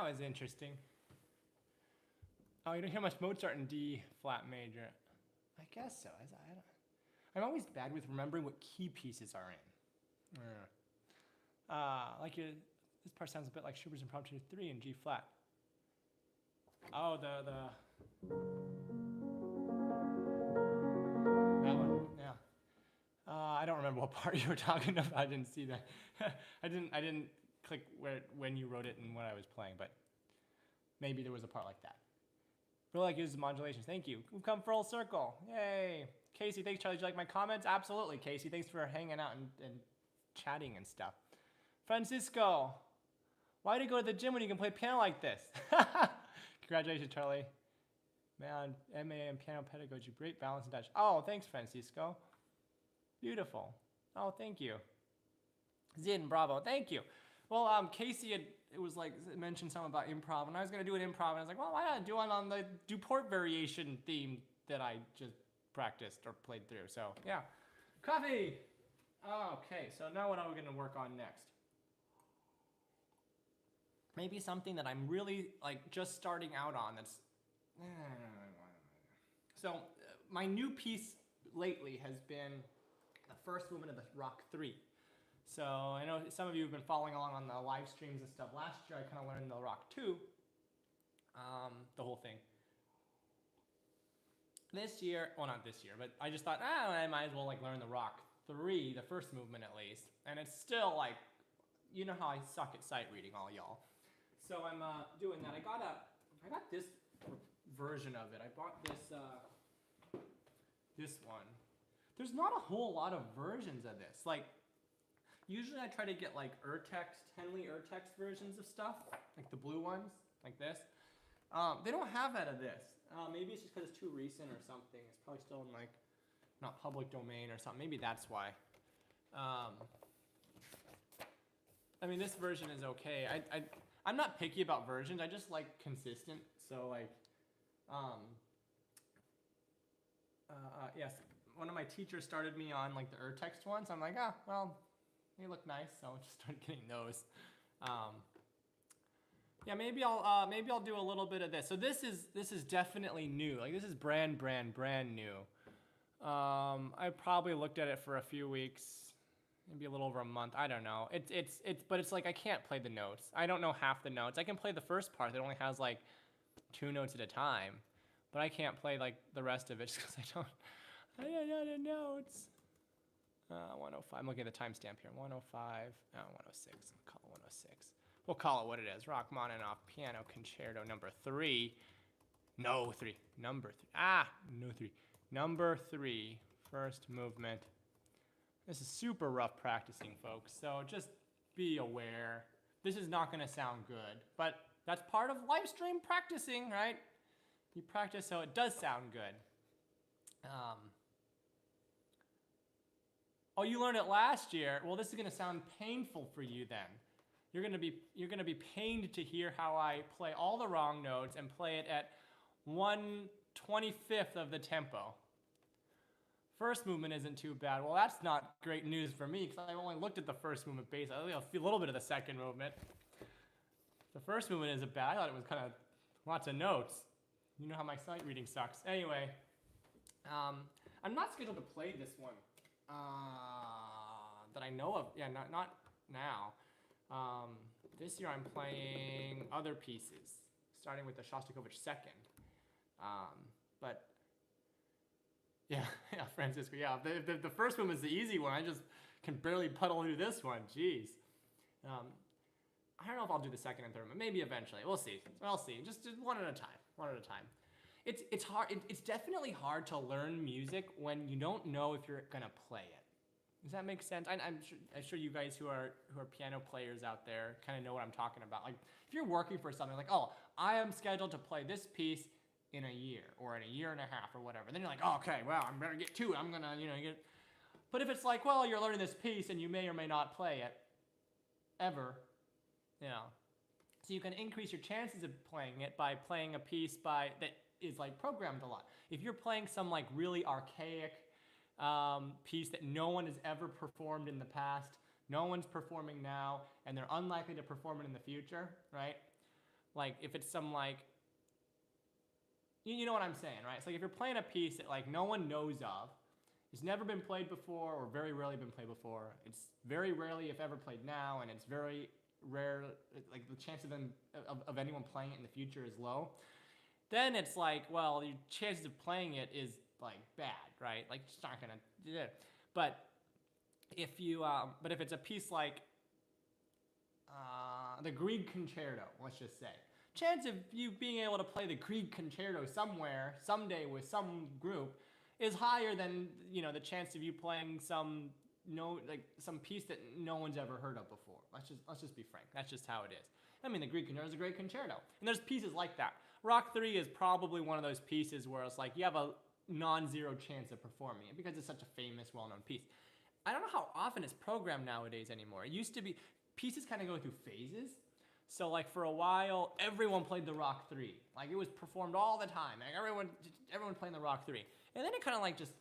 that was interesting. Oh, you don't hear much Mozart in D flat major. I guess so. I'm always bad with remembering what key pieces are in. This part sounds a bit like Schubert's Impromptu 3 in G flat. Oh, that one, yeah. I don't remember what part you were talking about. I didn't see that. I didn't click when you wrote it and what I was playing, but maybe there was a part like that. Really like uses modulations. Thank you. We've come full circle. Yay. Casey, thanks, Charlie. Did you like my comments? Absolutely, Casey. Thanks for hanging out and chatting and stuff. Francisco, why do you go to the gym when you can play piano like this? Congratulations, Charlie. Man, MA in piano pedagogy. Great balance and touch. Oh, thanks, Francisco. Beautiful. Oh, thank you. Zin, bravo. Thank you. Well, Casey mentioned something about improv, and I was going to do an improv, and I was like, well, why not do one on the Duport variation theme that I just practiced or played through? So, yeah. Coffee! Okay, so now what are we going to work on next? Maybe something that I'm really, just starting out on that's... So, my new piece lately has been the first movement of the Rock 3. So I know some of you have been following along on the live streams and stuff. Last year I kind of learned the Rock 2, the whole thing. This year, well not this year, but I just thought, I might as well learn the Rock 3, the first movement at least. And it's still you know how I suck at sight reading, all y'all. So I'm doing that. I got this version of it. I bought this one. There's not a whole lot of versions of this. Usually I try to get Henley Urtext versions of stuff, like the blue ones, like this. They don't have that of this. Maybe it's just because it's too recent or something. It's probably still in not public domain or something. Maybe that's why. I mean, this version is okay. I'm not picky about versions. I just like consistent. So yes, one of my teachers started me on the Urtext ones. I'm like, well, they look nice, so I just started getting those. Yeah, maybe I'll do a little bit of this. So this is definitely new. This is brand new. I probably looked at it for a few weeks, maybe a little over a month. I don't know. But it's I can't play the notes. I don't know half the notes. I can play the first part that only has 2 notes at a time, but I can't play the rest of it just because I don't know the notes. 105. I'm looking at the timestamp here. 105. 106. I'll call it 106. We'll call it what it is. Rachmaninoff Piano Concerto number 3. No, 3. Number 3. No 3. Number 3. First movement. This is super rough practicing, folks. So just be aware. This is not going to sound good, but that's part of live stream practicing, right? You practice so it does sound good. Oh, you learned it last year. Well, this is going to sound painful for you then. You're going to be pained to hear how I play all the wrong notes and play it at 1/25th of the tempo. First movement isn't too bad. Well, that's not great news for me because I only looked at the first movement base. I only feel a little bit of the second movement. The first movement isn't bad. I thought it was kind of lots of notes. You know how my sight reading sucks. Anyway, I'm not scheduled to play this one. That I know of. Yeah, not now. This year I'm playing other pieces, starting with the Shostakovich second. But yeah, Francisco. Yeah, the first one was the easy one. I just can barely puddle through this one. Jeez. I don't know if I'll do the second and third one. Maybe eventually. We'll see. Just one at a time. One at a time. It's hard. It's definitely hard to learn music when you don't know if you're gonna play it. Does that make sense? I'm sure you guys who are piano players out there kind of know what I'm talking about. If you're working for something I am scheduled to play this piece in a year or in a year and a half or whatever. Then you're like, oh, okay, well, I'm gonna get to it. I'm gonna get. But if it's well, you're learning this piece and you may or may not play it ever, so you can increase your chances of playing it by playing a piece that is programmed a lot. If you're playing some really archaic piece that no one has ever performed in the past, no one's performing now, and they're unlikely to perform it in the future, right? like if it's some like, you know what I'm saying, right? It's like if you're playing a piece that like no one knows of, it's never been played before or very rarely been played before. It's very rarely, if ever, played now, and it's very rare, like the chance of anyone playing it in the future is low. Then it's like, well, your chances of playing it is like bad, right? Like it's not gonna do it. But if it's a piece like the Grieg Concerto, let's just say, chance of you being able to play the Grieg Concerto somewhere, someday with some group is higher than, the chance of you playing some piece that no one's ever heard of before. Let's just be frank. That's just how it is. I mean, the Grieg Concerto is a great concerto. And there's pieces like that. Rock 3 is probably one of those pieces where it's like you have a non-zero chance of performing it because it's such a famous, well-known piece. I don't know how often it's programmed nowadays anymore. It used to be, pieces kind of go through phases. So like for a while, everyone played the Rock 3. Like it was performed all the time. Like everyone playing the Rock 3. And then it kind of like just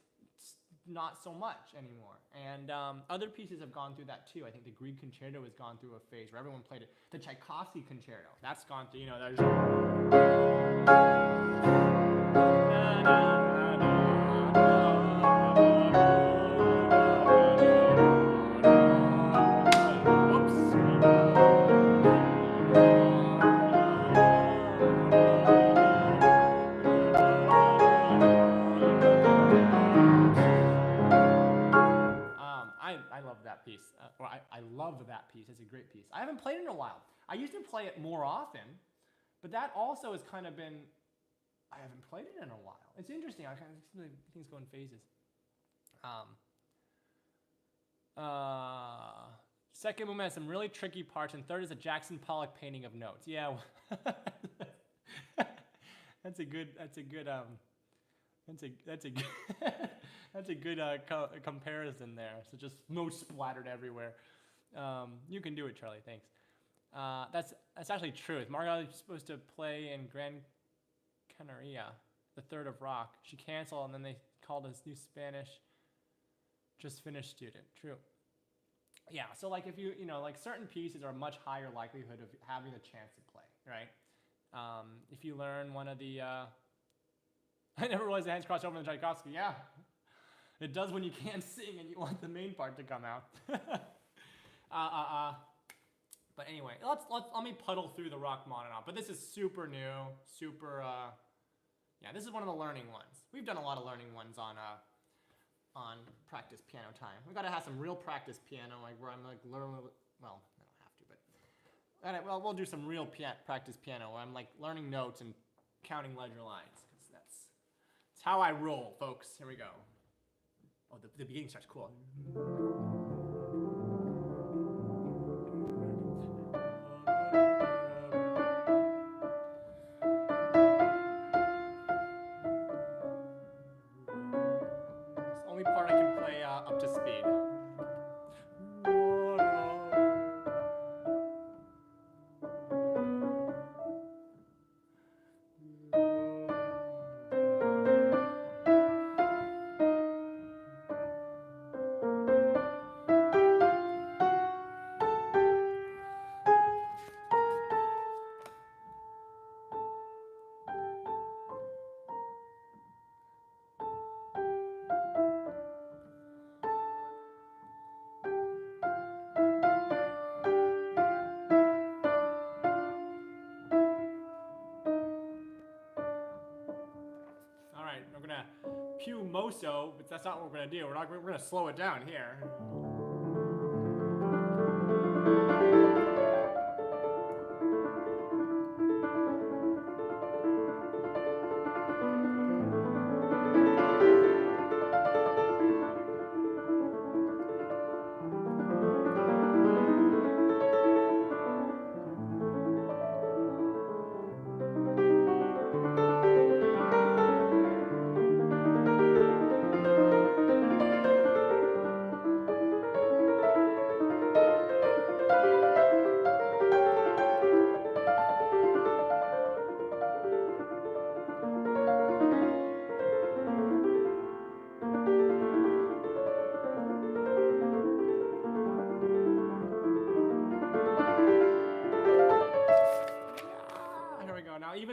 not so much anymore. And other pieces have gone through that too. I think the Grieg Concerto has gone through a phase where everyone played it. The Tchaikovsky Concerto, that's gone through, there's... I love that piece. I love that piece. It's a great piece. I haven't played it in a while. I used to play it more often, but that also has kind of been, I haven't played it in a while. It's interesting. I kind of, things go in phases. Second movement has some really tricky parts, and third is a Jackson Pollock painting of notes. Yeah, that's a good comparison there. So just notes splattered everywhere. You can do it, Charlie. Thanks. That's actually true. Margot was supposed to play in Gran Canaria, the third of Rock. She canceled, and then they called this new Spanish just finished student. True. Yeah. So like if you like certain pieces are a much higher likelihood of having a chance to play, right? If you learn one of the I never realized the hands crossed over in Tchaikovsky. Yeah, it does when you can't sing and you want the main part to come out. But anyway, let me puddle through the Rachmaninoff. But this is super new, super. Yeah, this is one of the learning ones. We've done a lot of learning ones on practice piano time. We got to have some real practice piano, like where I'm like learning. Well, I don't have to, but well, we'll do some real practice piano where I'm like learning notes and counting ledger lines. That's how I roll, folks. Here we go. Oh, the beginning starts cool. It's the only part I can play up to speed. We're gonna più mosso, but that's not what we're gonna do. We're gonna slow it down here.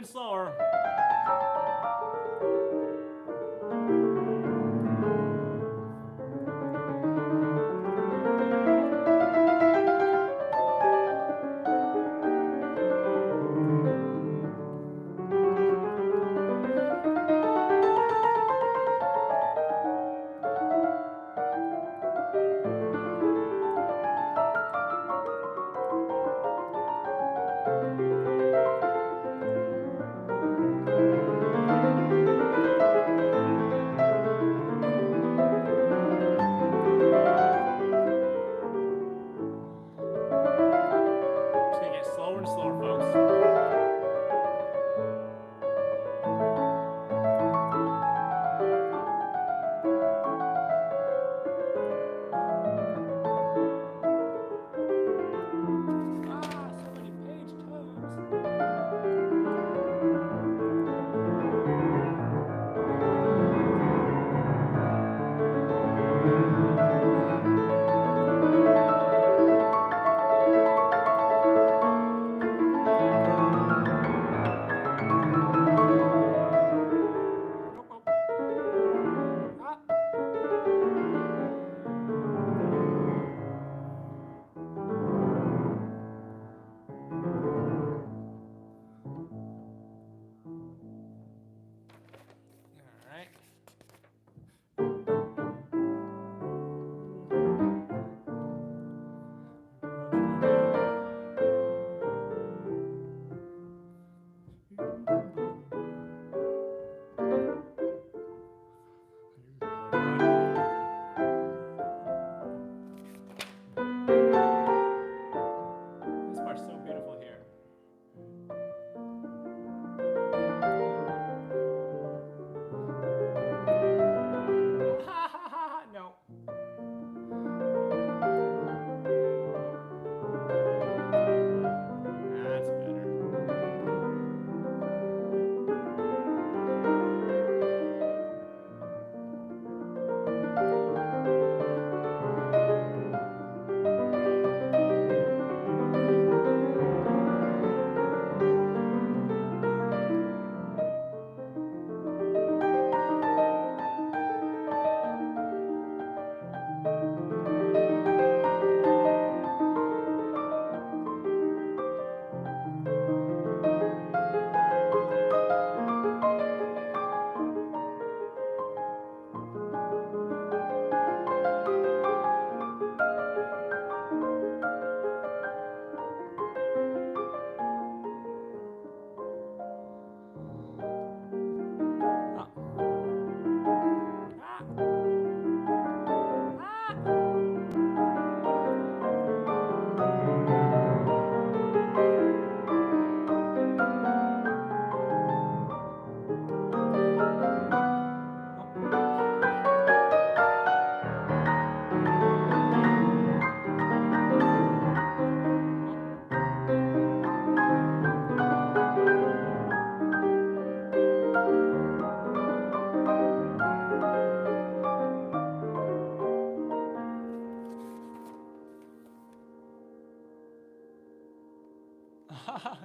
even slower.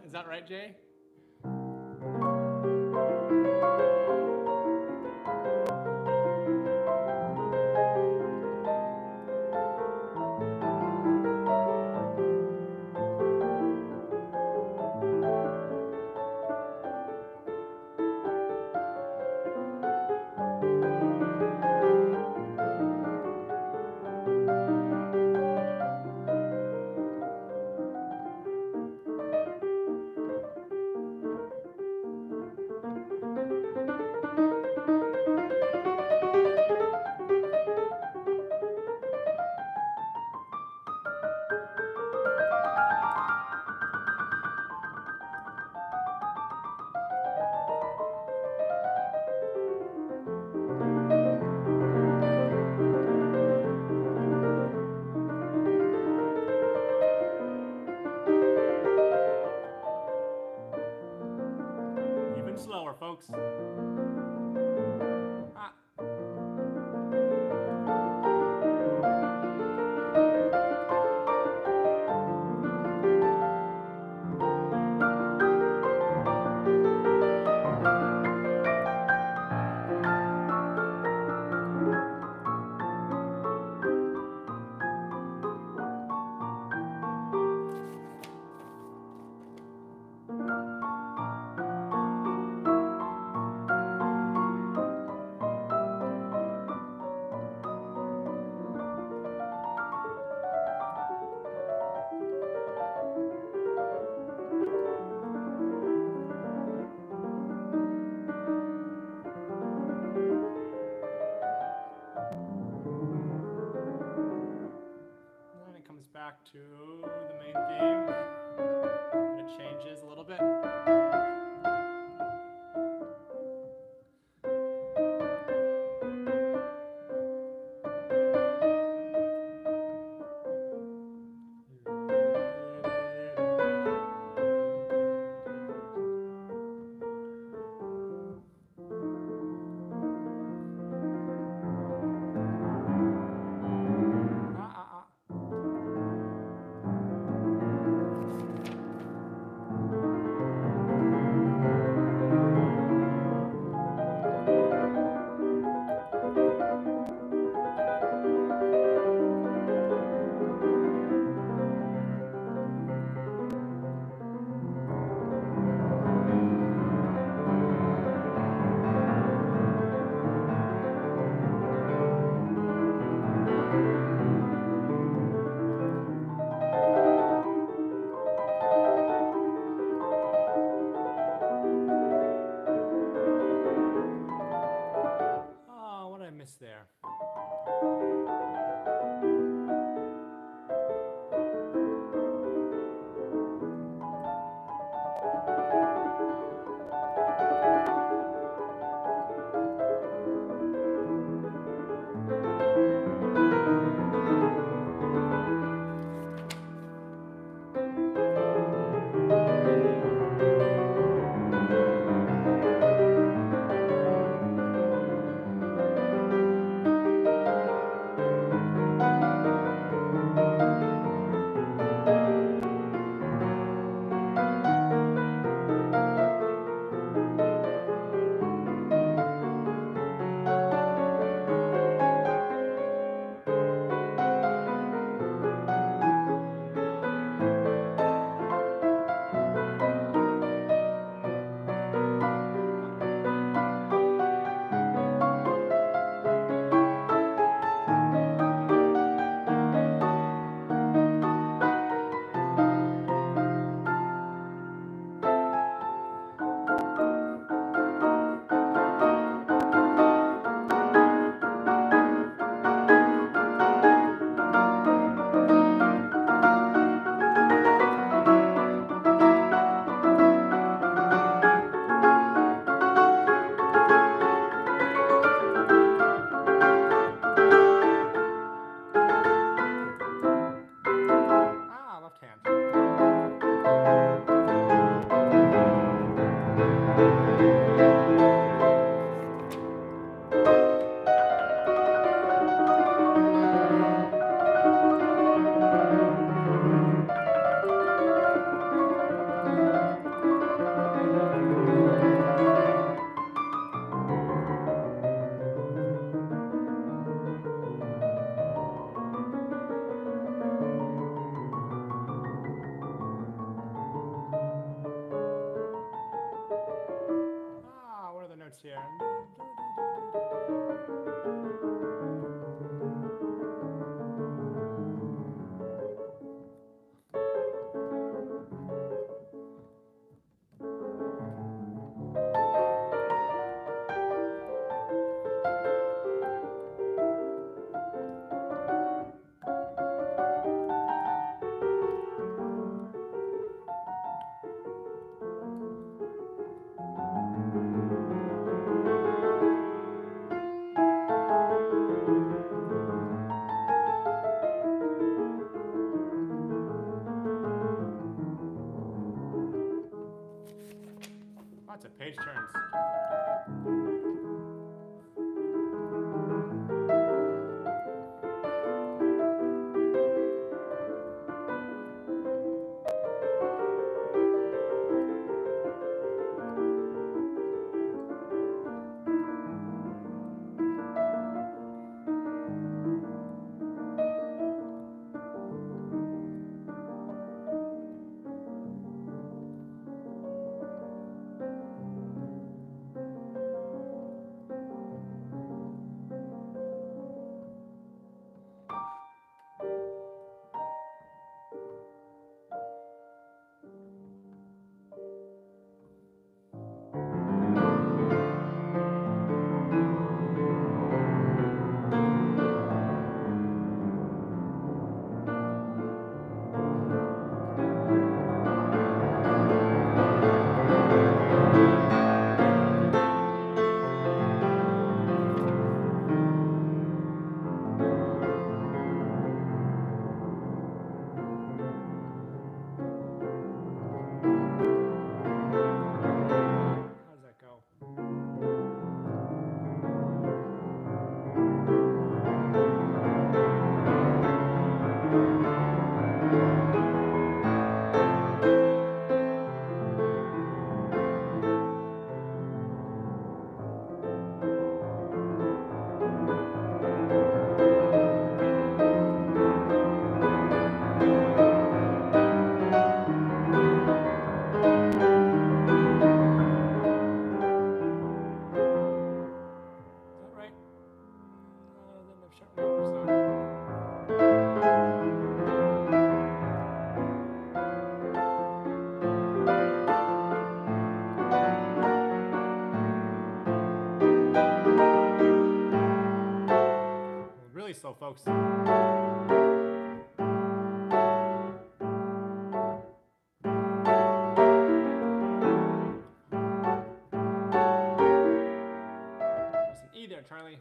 Is that right, Jay? Lots of page turns. Slow, folks. There's an E there, Charlie.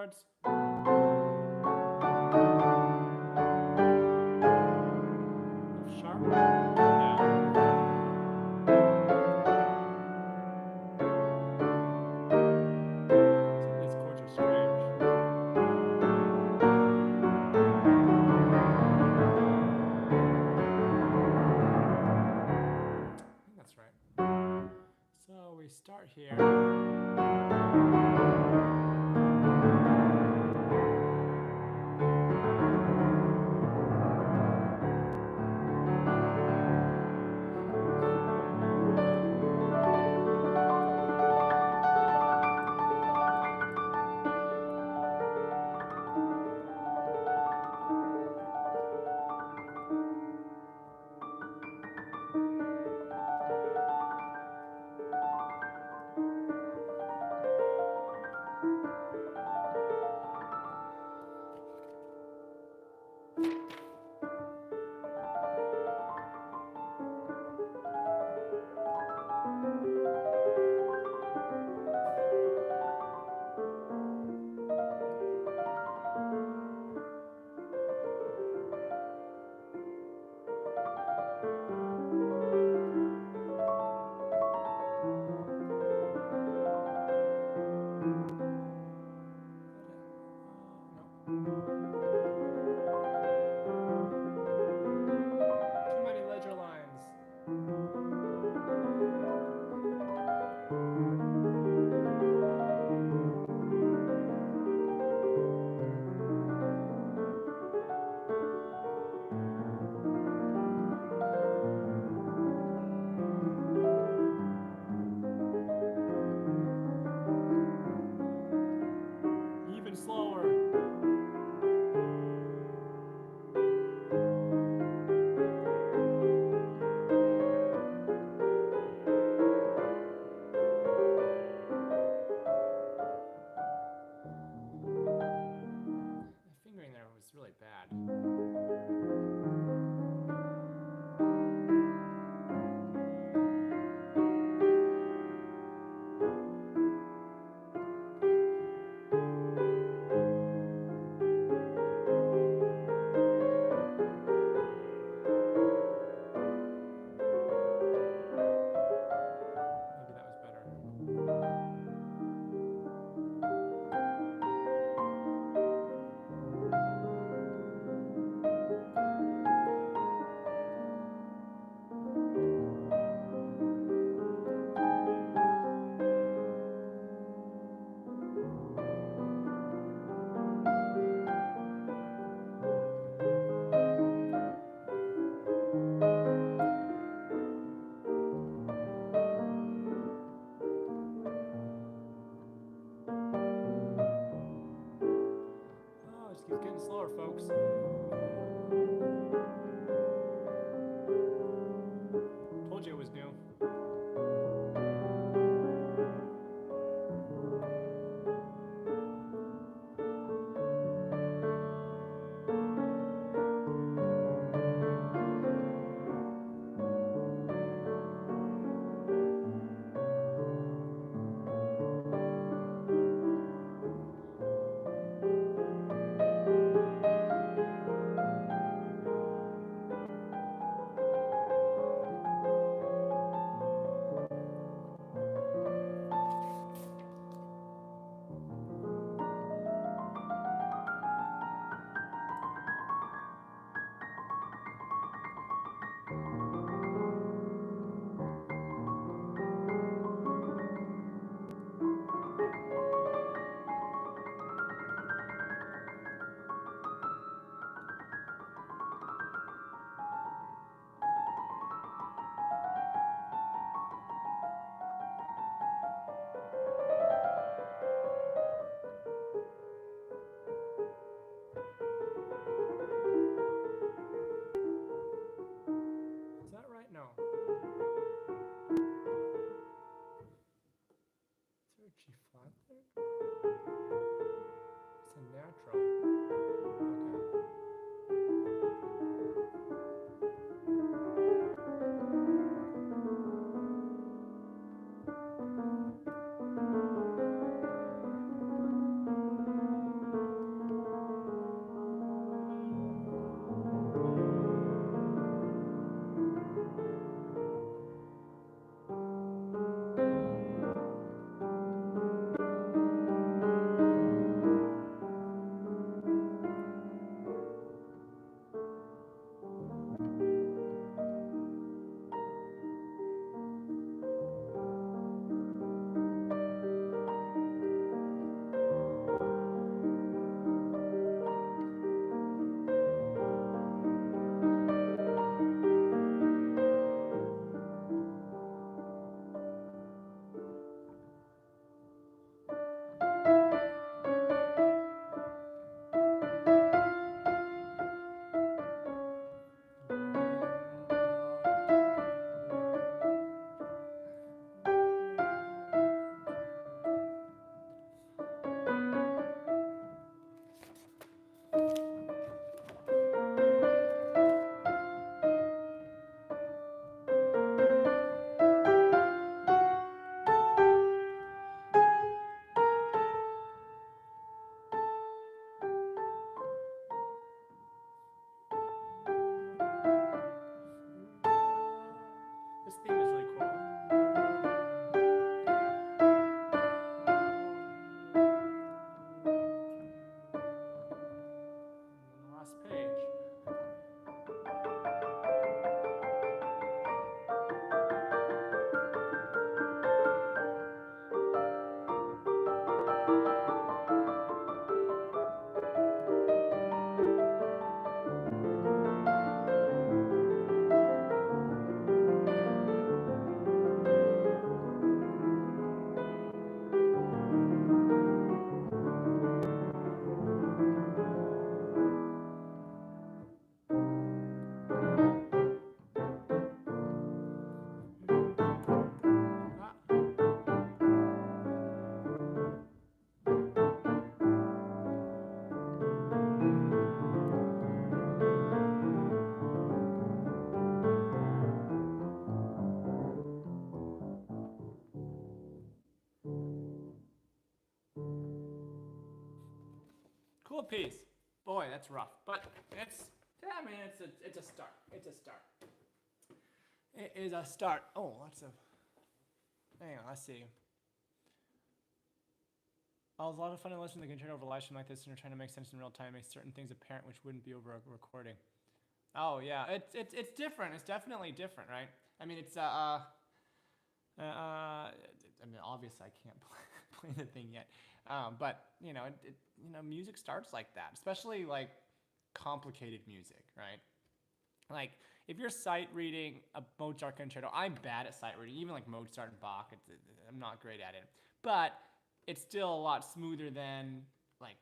chords. F sharp. Yeah. Some of these chords are strange. I think that's right. So we start here. Really bad. Maybe that was better. Keeps getting slower, folks. Told you it was new. G flat there? It's a natural. Okay. piece. Boy, that's rough, but it's a start. It's a start. It is a start. Oh, lots of. Hang on, let's see. Oh, it's a lot of fun to listen to the concerto over live stream like this, and you're trying to make sense in real time, make certain things apparent which wouldn't be over a recording. Oh yeah, it's different. It's definitely different, right? I mean, it's I mean, obviously I can't play the thing yet, but you know, music starts like that, especially like complicated music, right? Like if you're sight reading a Mozart concerto, I'm bad at sight reading, even like Mozart and Bach. I'm not great at it, but it's still a lot smoother than like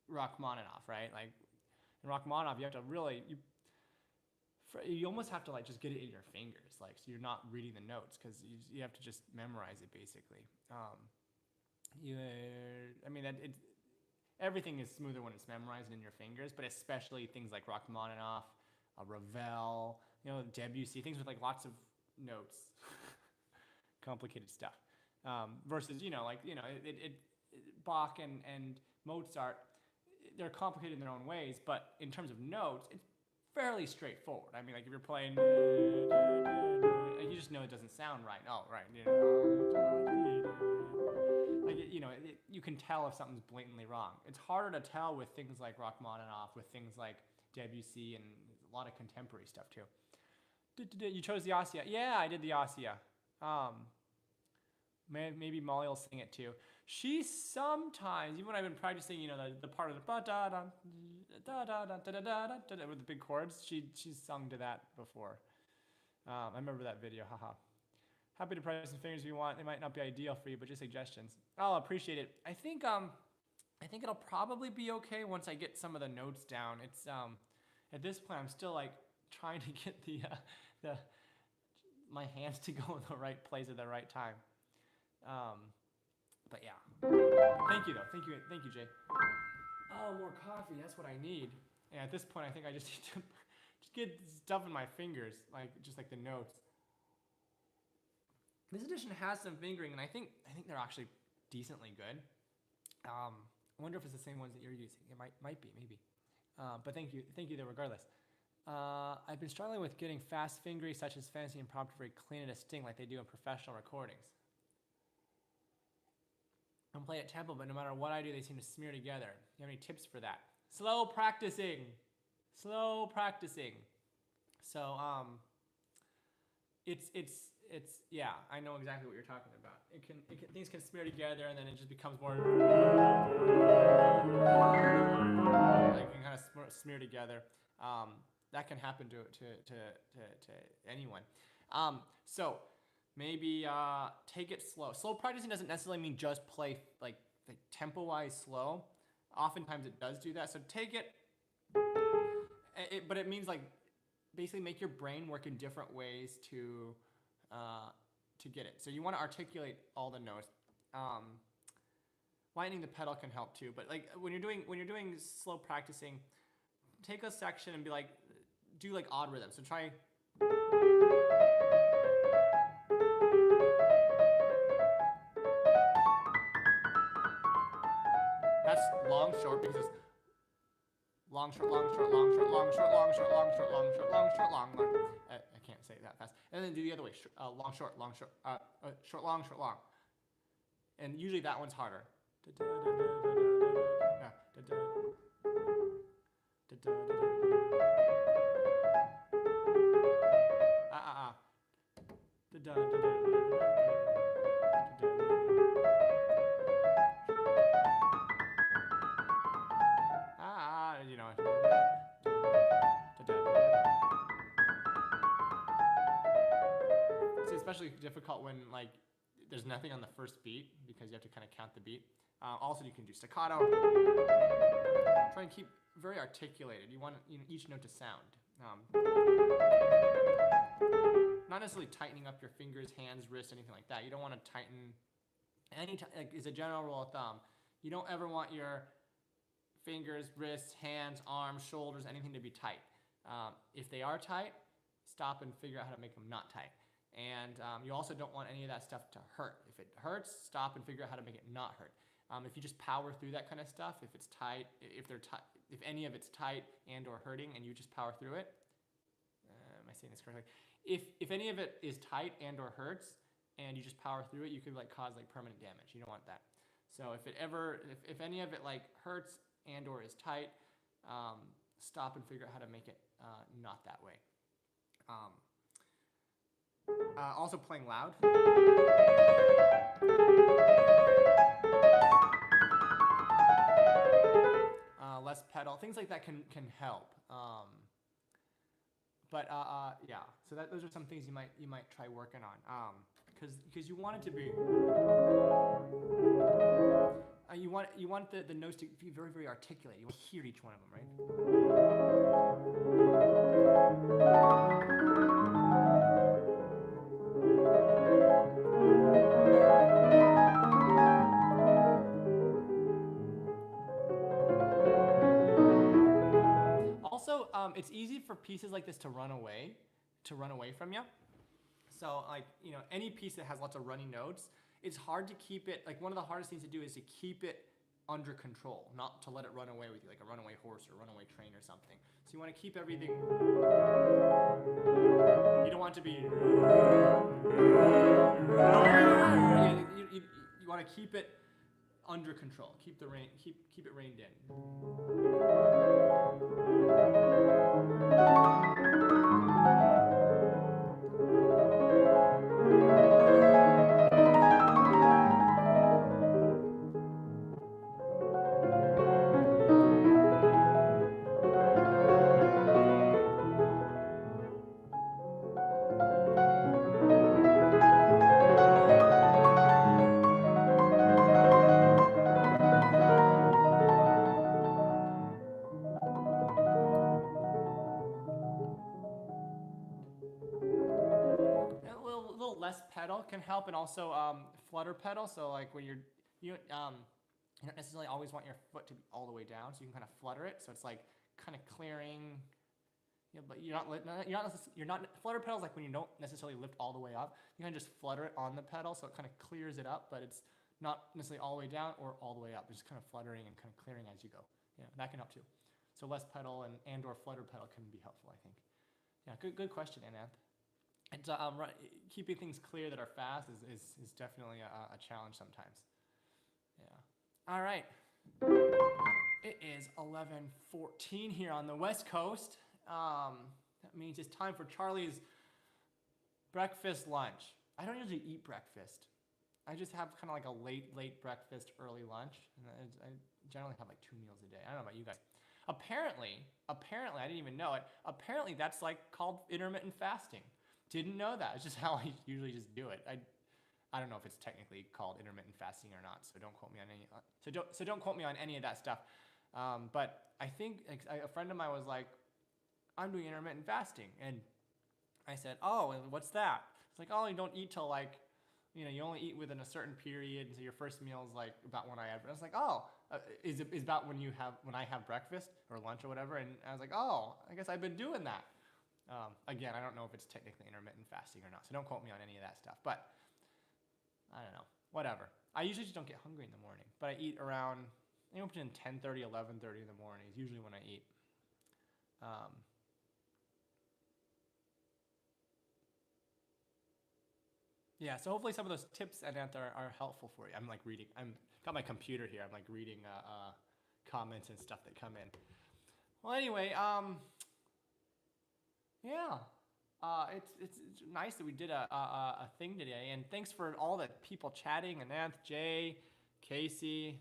Rachmaninoff, right? Like in Rachmaninoff, you have to really you almost have to like just get it in your fingers, like so you're not reading the notes because you have to just memorize it basically. I mean everything is smoother when it's memorized in your fingers, but especially things like Rachmaninoff, Ravel, you know, Debussy, things with like lots of notes, complicated stuff. Versus, you know, like, you know, Bach and Mozart, they're complicated in their own ways, but in terms of notes, it's fairly straightforward. I mean, like if you're playing, you just know it doesn't sound right. Oh, right. Like, you know, you can tell if something's blatantly wrong. It's harder to tell with things like Rachmaninoff, with things like Debussy, and a lot of contemporary stuff too. You chose the Ossia. Yeah, I did the Ossia. Maybe Molly will sing it too. She sometimes, even when I've been practicing, you know, the part of the ba da da da da da da da da with the big chords, she's sung to that before. I remember that video. Haha. Happy to press some fingers if you want. They might not be ideal for you, but just suggestions. I'll appreciate it. I think it'll probably be okay once I get some of the notes down. It's at this point I'm still like trying to get the my hands to go in the right place at the right time. But yeah. Thank you though. Thank you, Jay. Oh, more coffee. That's what I need. And at this point, I think I just need to just get stuff in my fingers, like just like the notes. This edition has some fingering, and I think they're actually decently good. I wonder if it's the same ones that you're using. It might be, maybe. But thank you though, regardless. I've been struggling with getting fast fingery, such as fancy impromptu, very clean and distinct, like they do in professional recordings. I play at tempo, but no matter what I do, they seem to smear together. You have any tips for that? Slow practicing. So it's yeah, I know exactly what you're talking about. Things can smear together, and then it just becomes more. It can kind of smear together. That can happen to anyone. So maybe take it slow. Slow practicing doesn't necessarily mean just play like tempo-wise slow. Oftentimes it does do that. So take it, but it means like basically make your brain work in different ways to get it. So you want to articulate all the notes. Lightening the pedal can help too. But like when you're doing slow practicing, take a section and be like, do like odd rhythms. So try. That's long, short, because it's long, short, long, short, long, short, long, short, long, short, long, short, long, short, long, short, long. I can't say it that fast. And then do the other way, long, short, long, short, short, long, short, long. And usually that one's harder. You know. It's especially difficult when like there's nothing on the first beat because you have to kind of count the beat. Also, you can do staccato. Try and keep very articulated. You want each note to sound. Not necessarily tightening up your fingers, hands, wrists, anything like that. You don't want to tighten like is a general rule of thumb. You don't ever want your fingers, wrists, hands, arms, shoulders, anything to be tight. If they are tight, stop and figure out how to make them not tight. And you also don't want any of that stuff to hurt. If it hurts, stop and figure out how to make it not hurt. If you just power through that kind of stuff, if it's tight, if any of it's tight and or hurting, and you just power through it, am I saying this correctly? If any of it is tight and or hurts, and you just power through it, you could like cause like permanent damage. You don't want that. So if any of it like hurts and or is tight, stop and figure out how to make it not that way. Also playing loud. Less pedal, things like that can help. Yeah, so those are some things you might try working on. Because you want it to be, you want the notes to be very, very articulate. You want to hear each one of them, right? Also, it's easy for pieces like this to run away from you. So like, any piece that has lots of running notes, it's hard to keep it, like one of the hardest things to do is to keep it under control, not to let it run away with you, like a runaway horse or a runaway train or something. So you want to keep everything, you don't want it to be, you want to keep it under control, keep it reined in. Less pedal can help, and also flutter pedal. So like when you don't necessarily always want your foot to be all the way down, so you can kind of flutter it. So it's like kind of clearing. But flutter pedal is like when you don't necessarily lift all the way up. You kind of just flutter it on the pedal, so it kind of clears it up, but it's not necessarily all the way down or all the way up. It's just kind of fluttering and kind of clearing as you go. Yeah, that can help too. So less pedal and or flutter pedal can be helpful, I think. Yeah, good question, Ananth. And keeping things clear that are fast is definitely a challenge sometimes. Yeah. All right. It is 11:14 here on the West Coast. That means it's time for Charlie's breakfast lunch. I don't usually eat breakfast. I just have kind of like a late breakfast, early lunch. And I generally have like 2 meals a day. I don't know about you guys. Apparently, I didn't even know it. Apparently, that's like called intermittent fasting. Didn't know that. It's just how I usually just do it. I don't know if it's technically called intermittent fasting or not. So don't quote me on any. So don't quote me on any of that stuff. But I think a friend of mine was like, "I'm doing intermittent fasting," and I said, "Oh, and what's that?" It's like, "Oh, you don't eat till like, you only eat within a certain period. So your first meal is like about when I have." I was like, "Oh, is about when I have breakfast or lunch or whatever?" And I was like, "Oh, I guess I've been doing that." Again, I don't know if it's technically intermittent fasting or not, so don't quote me on any of that stuff, but I don't know, whatever. I usually just don't get hungry in the morning, but I eat around, between 10:30, 11:30 in the morning is usually when I eat. Yeah, so hopefully some of those tips, Anant, are helpful for you. I'm like reading, got my computer here, I'm like reading comments and stuff that come in. Well, anyway, yeah, it's nice that we did a thing today, and thanks for all the people chatting, Ananth, Jay, Casey,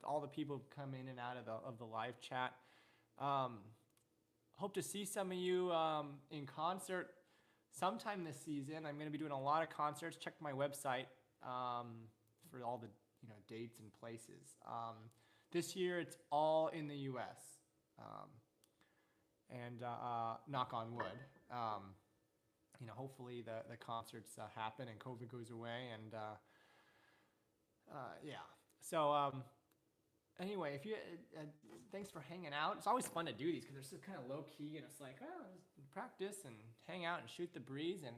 all the people who come in and out of the live chat. Hope to see some of you in concert sometime this season. I'm going to be doing a lot of concerts. Check my website for all the dates and places. This year it's all in the U.S. And knock on wood. Hopefully the concerts happen and COVID goes away, and yeah. So anyway, if you thanks for hanging out. It's always fun to do these because they're just kind of low key, and it's like, just practice and hang out and shoot the breeze and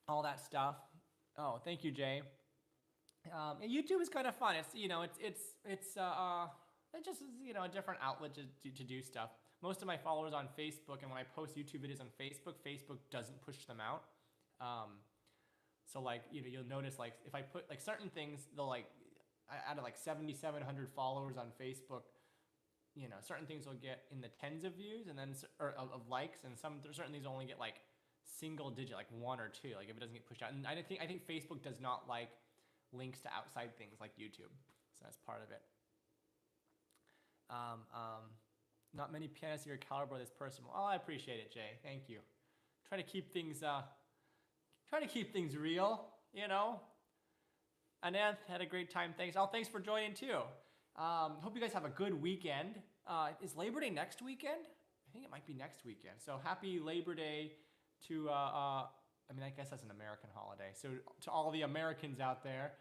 all that stuff. Oh, thank you, Jay. And YouTube is kind of fun. It's it just is, a different outlet to do stuff. Most of my followers on Facebook, and when I post YouTube videos on Facebook, Facebook doesn't push them out. So like you'll notice like if I put like certain things, they'll like out of like 7,700 followers on Facebook, certain things will get in the tens of views and then of likes, and certain things only get like single digit, like 1 or 2, like if it doesn't get pushed out. And I think Facebook does not like links to outside things like YouTube, so that's part of it. Not many pianists of your caliber this person. Well, I appreciate it, Jay. Thank you. Try to keep things real, Ananth had a great time. Thanks. Oh, thanks for joining too. Hope you guys have a good weekend. Is Labor Day next weekend? I think it might be next weekend. So happy Labor Day to, I guess that's an American holiday. So to all the Americans out there,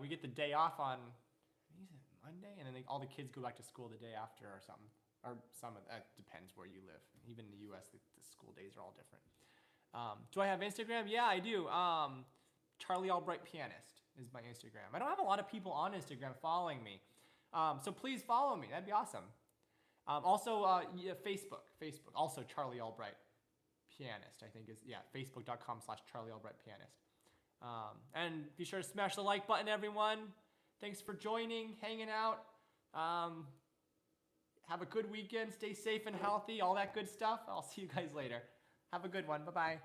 we get the day off on, is it Monday? And then all the kids go back to school the day after or something. Or that depends where you live. Even in the US, the school days are all different. Do I have Instagram? Yeah, I do. Charlie Albright Pianist is my Instagram. I don't have a lot of people on Instagram following me. So please follow me. That'd be awesome. Also, Facebook. Also Charlie Albright Pianist, I think is, facebook.com/Charlie Albright Pianist. And be sure to smash the like button, everyone. Thanks for joining, hanging out. Have a good weekend. Stay safe and healthy. All that good stuff. I'll see you guys later. Have a good one. Bye-bye.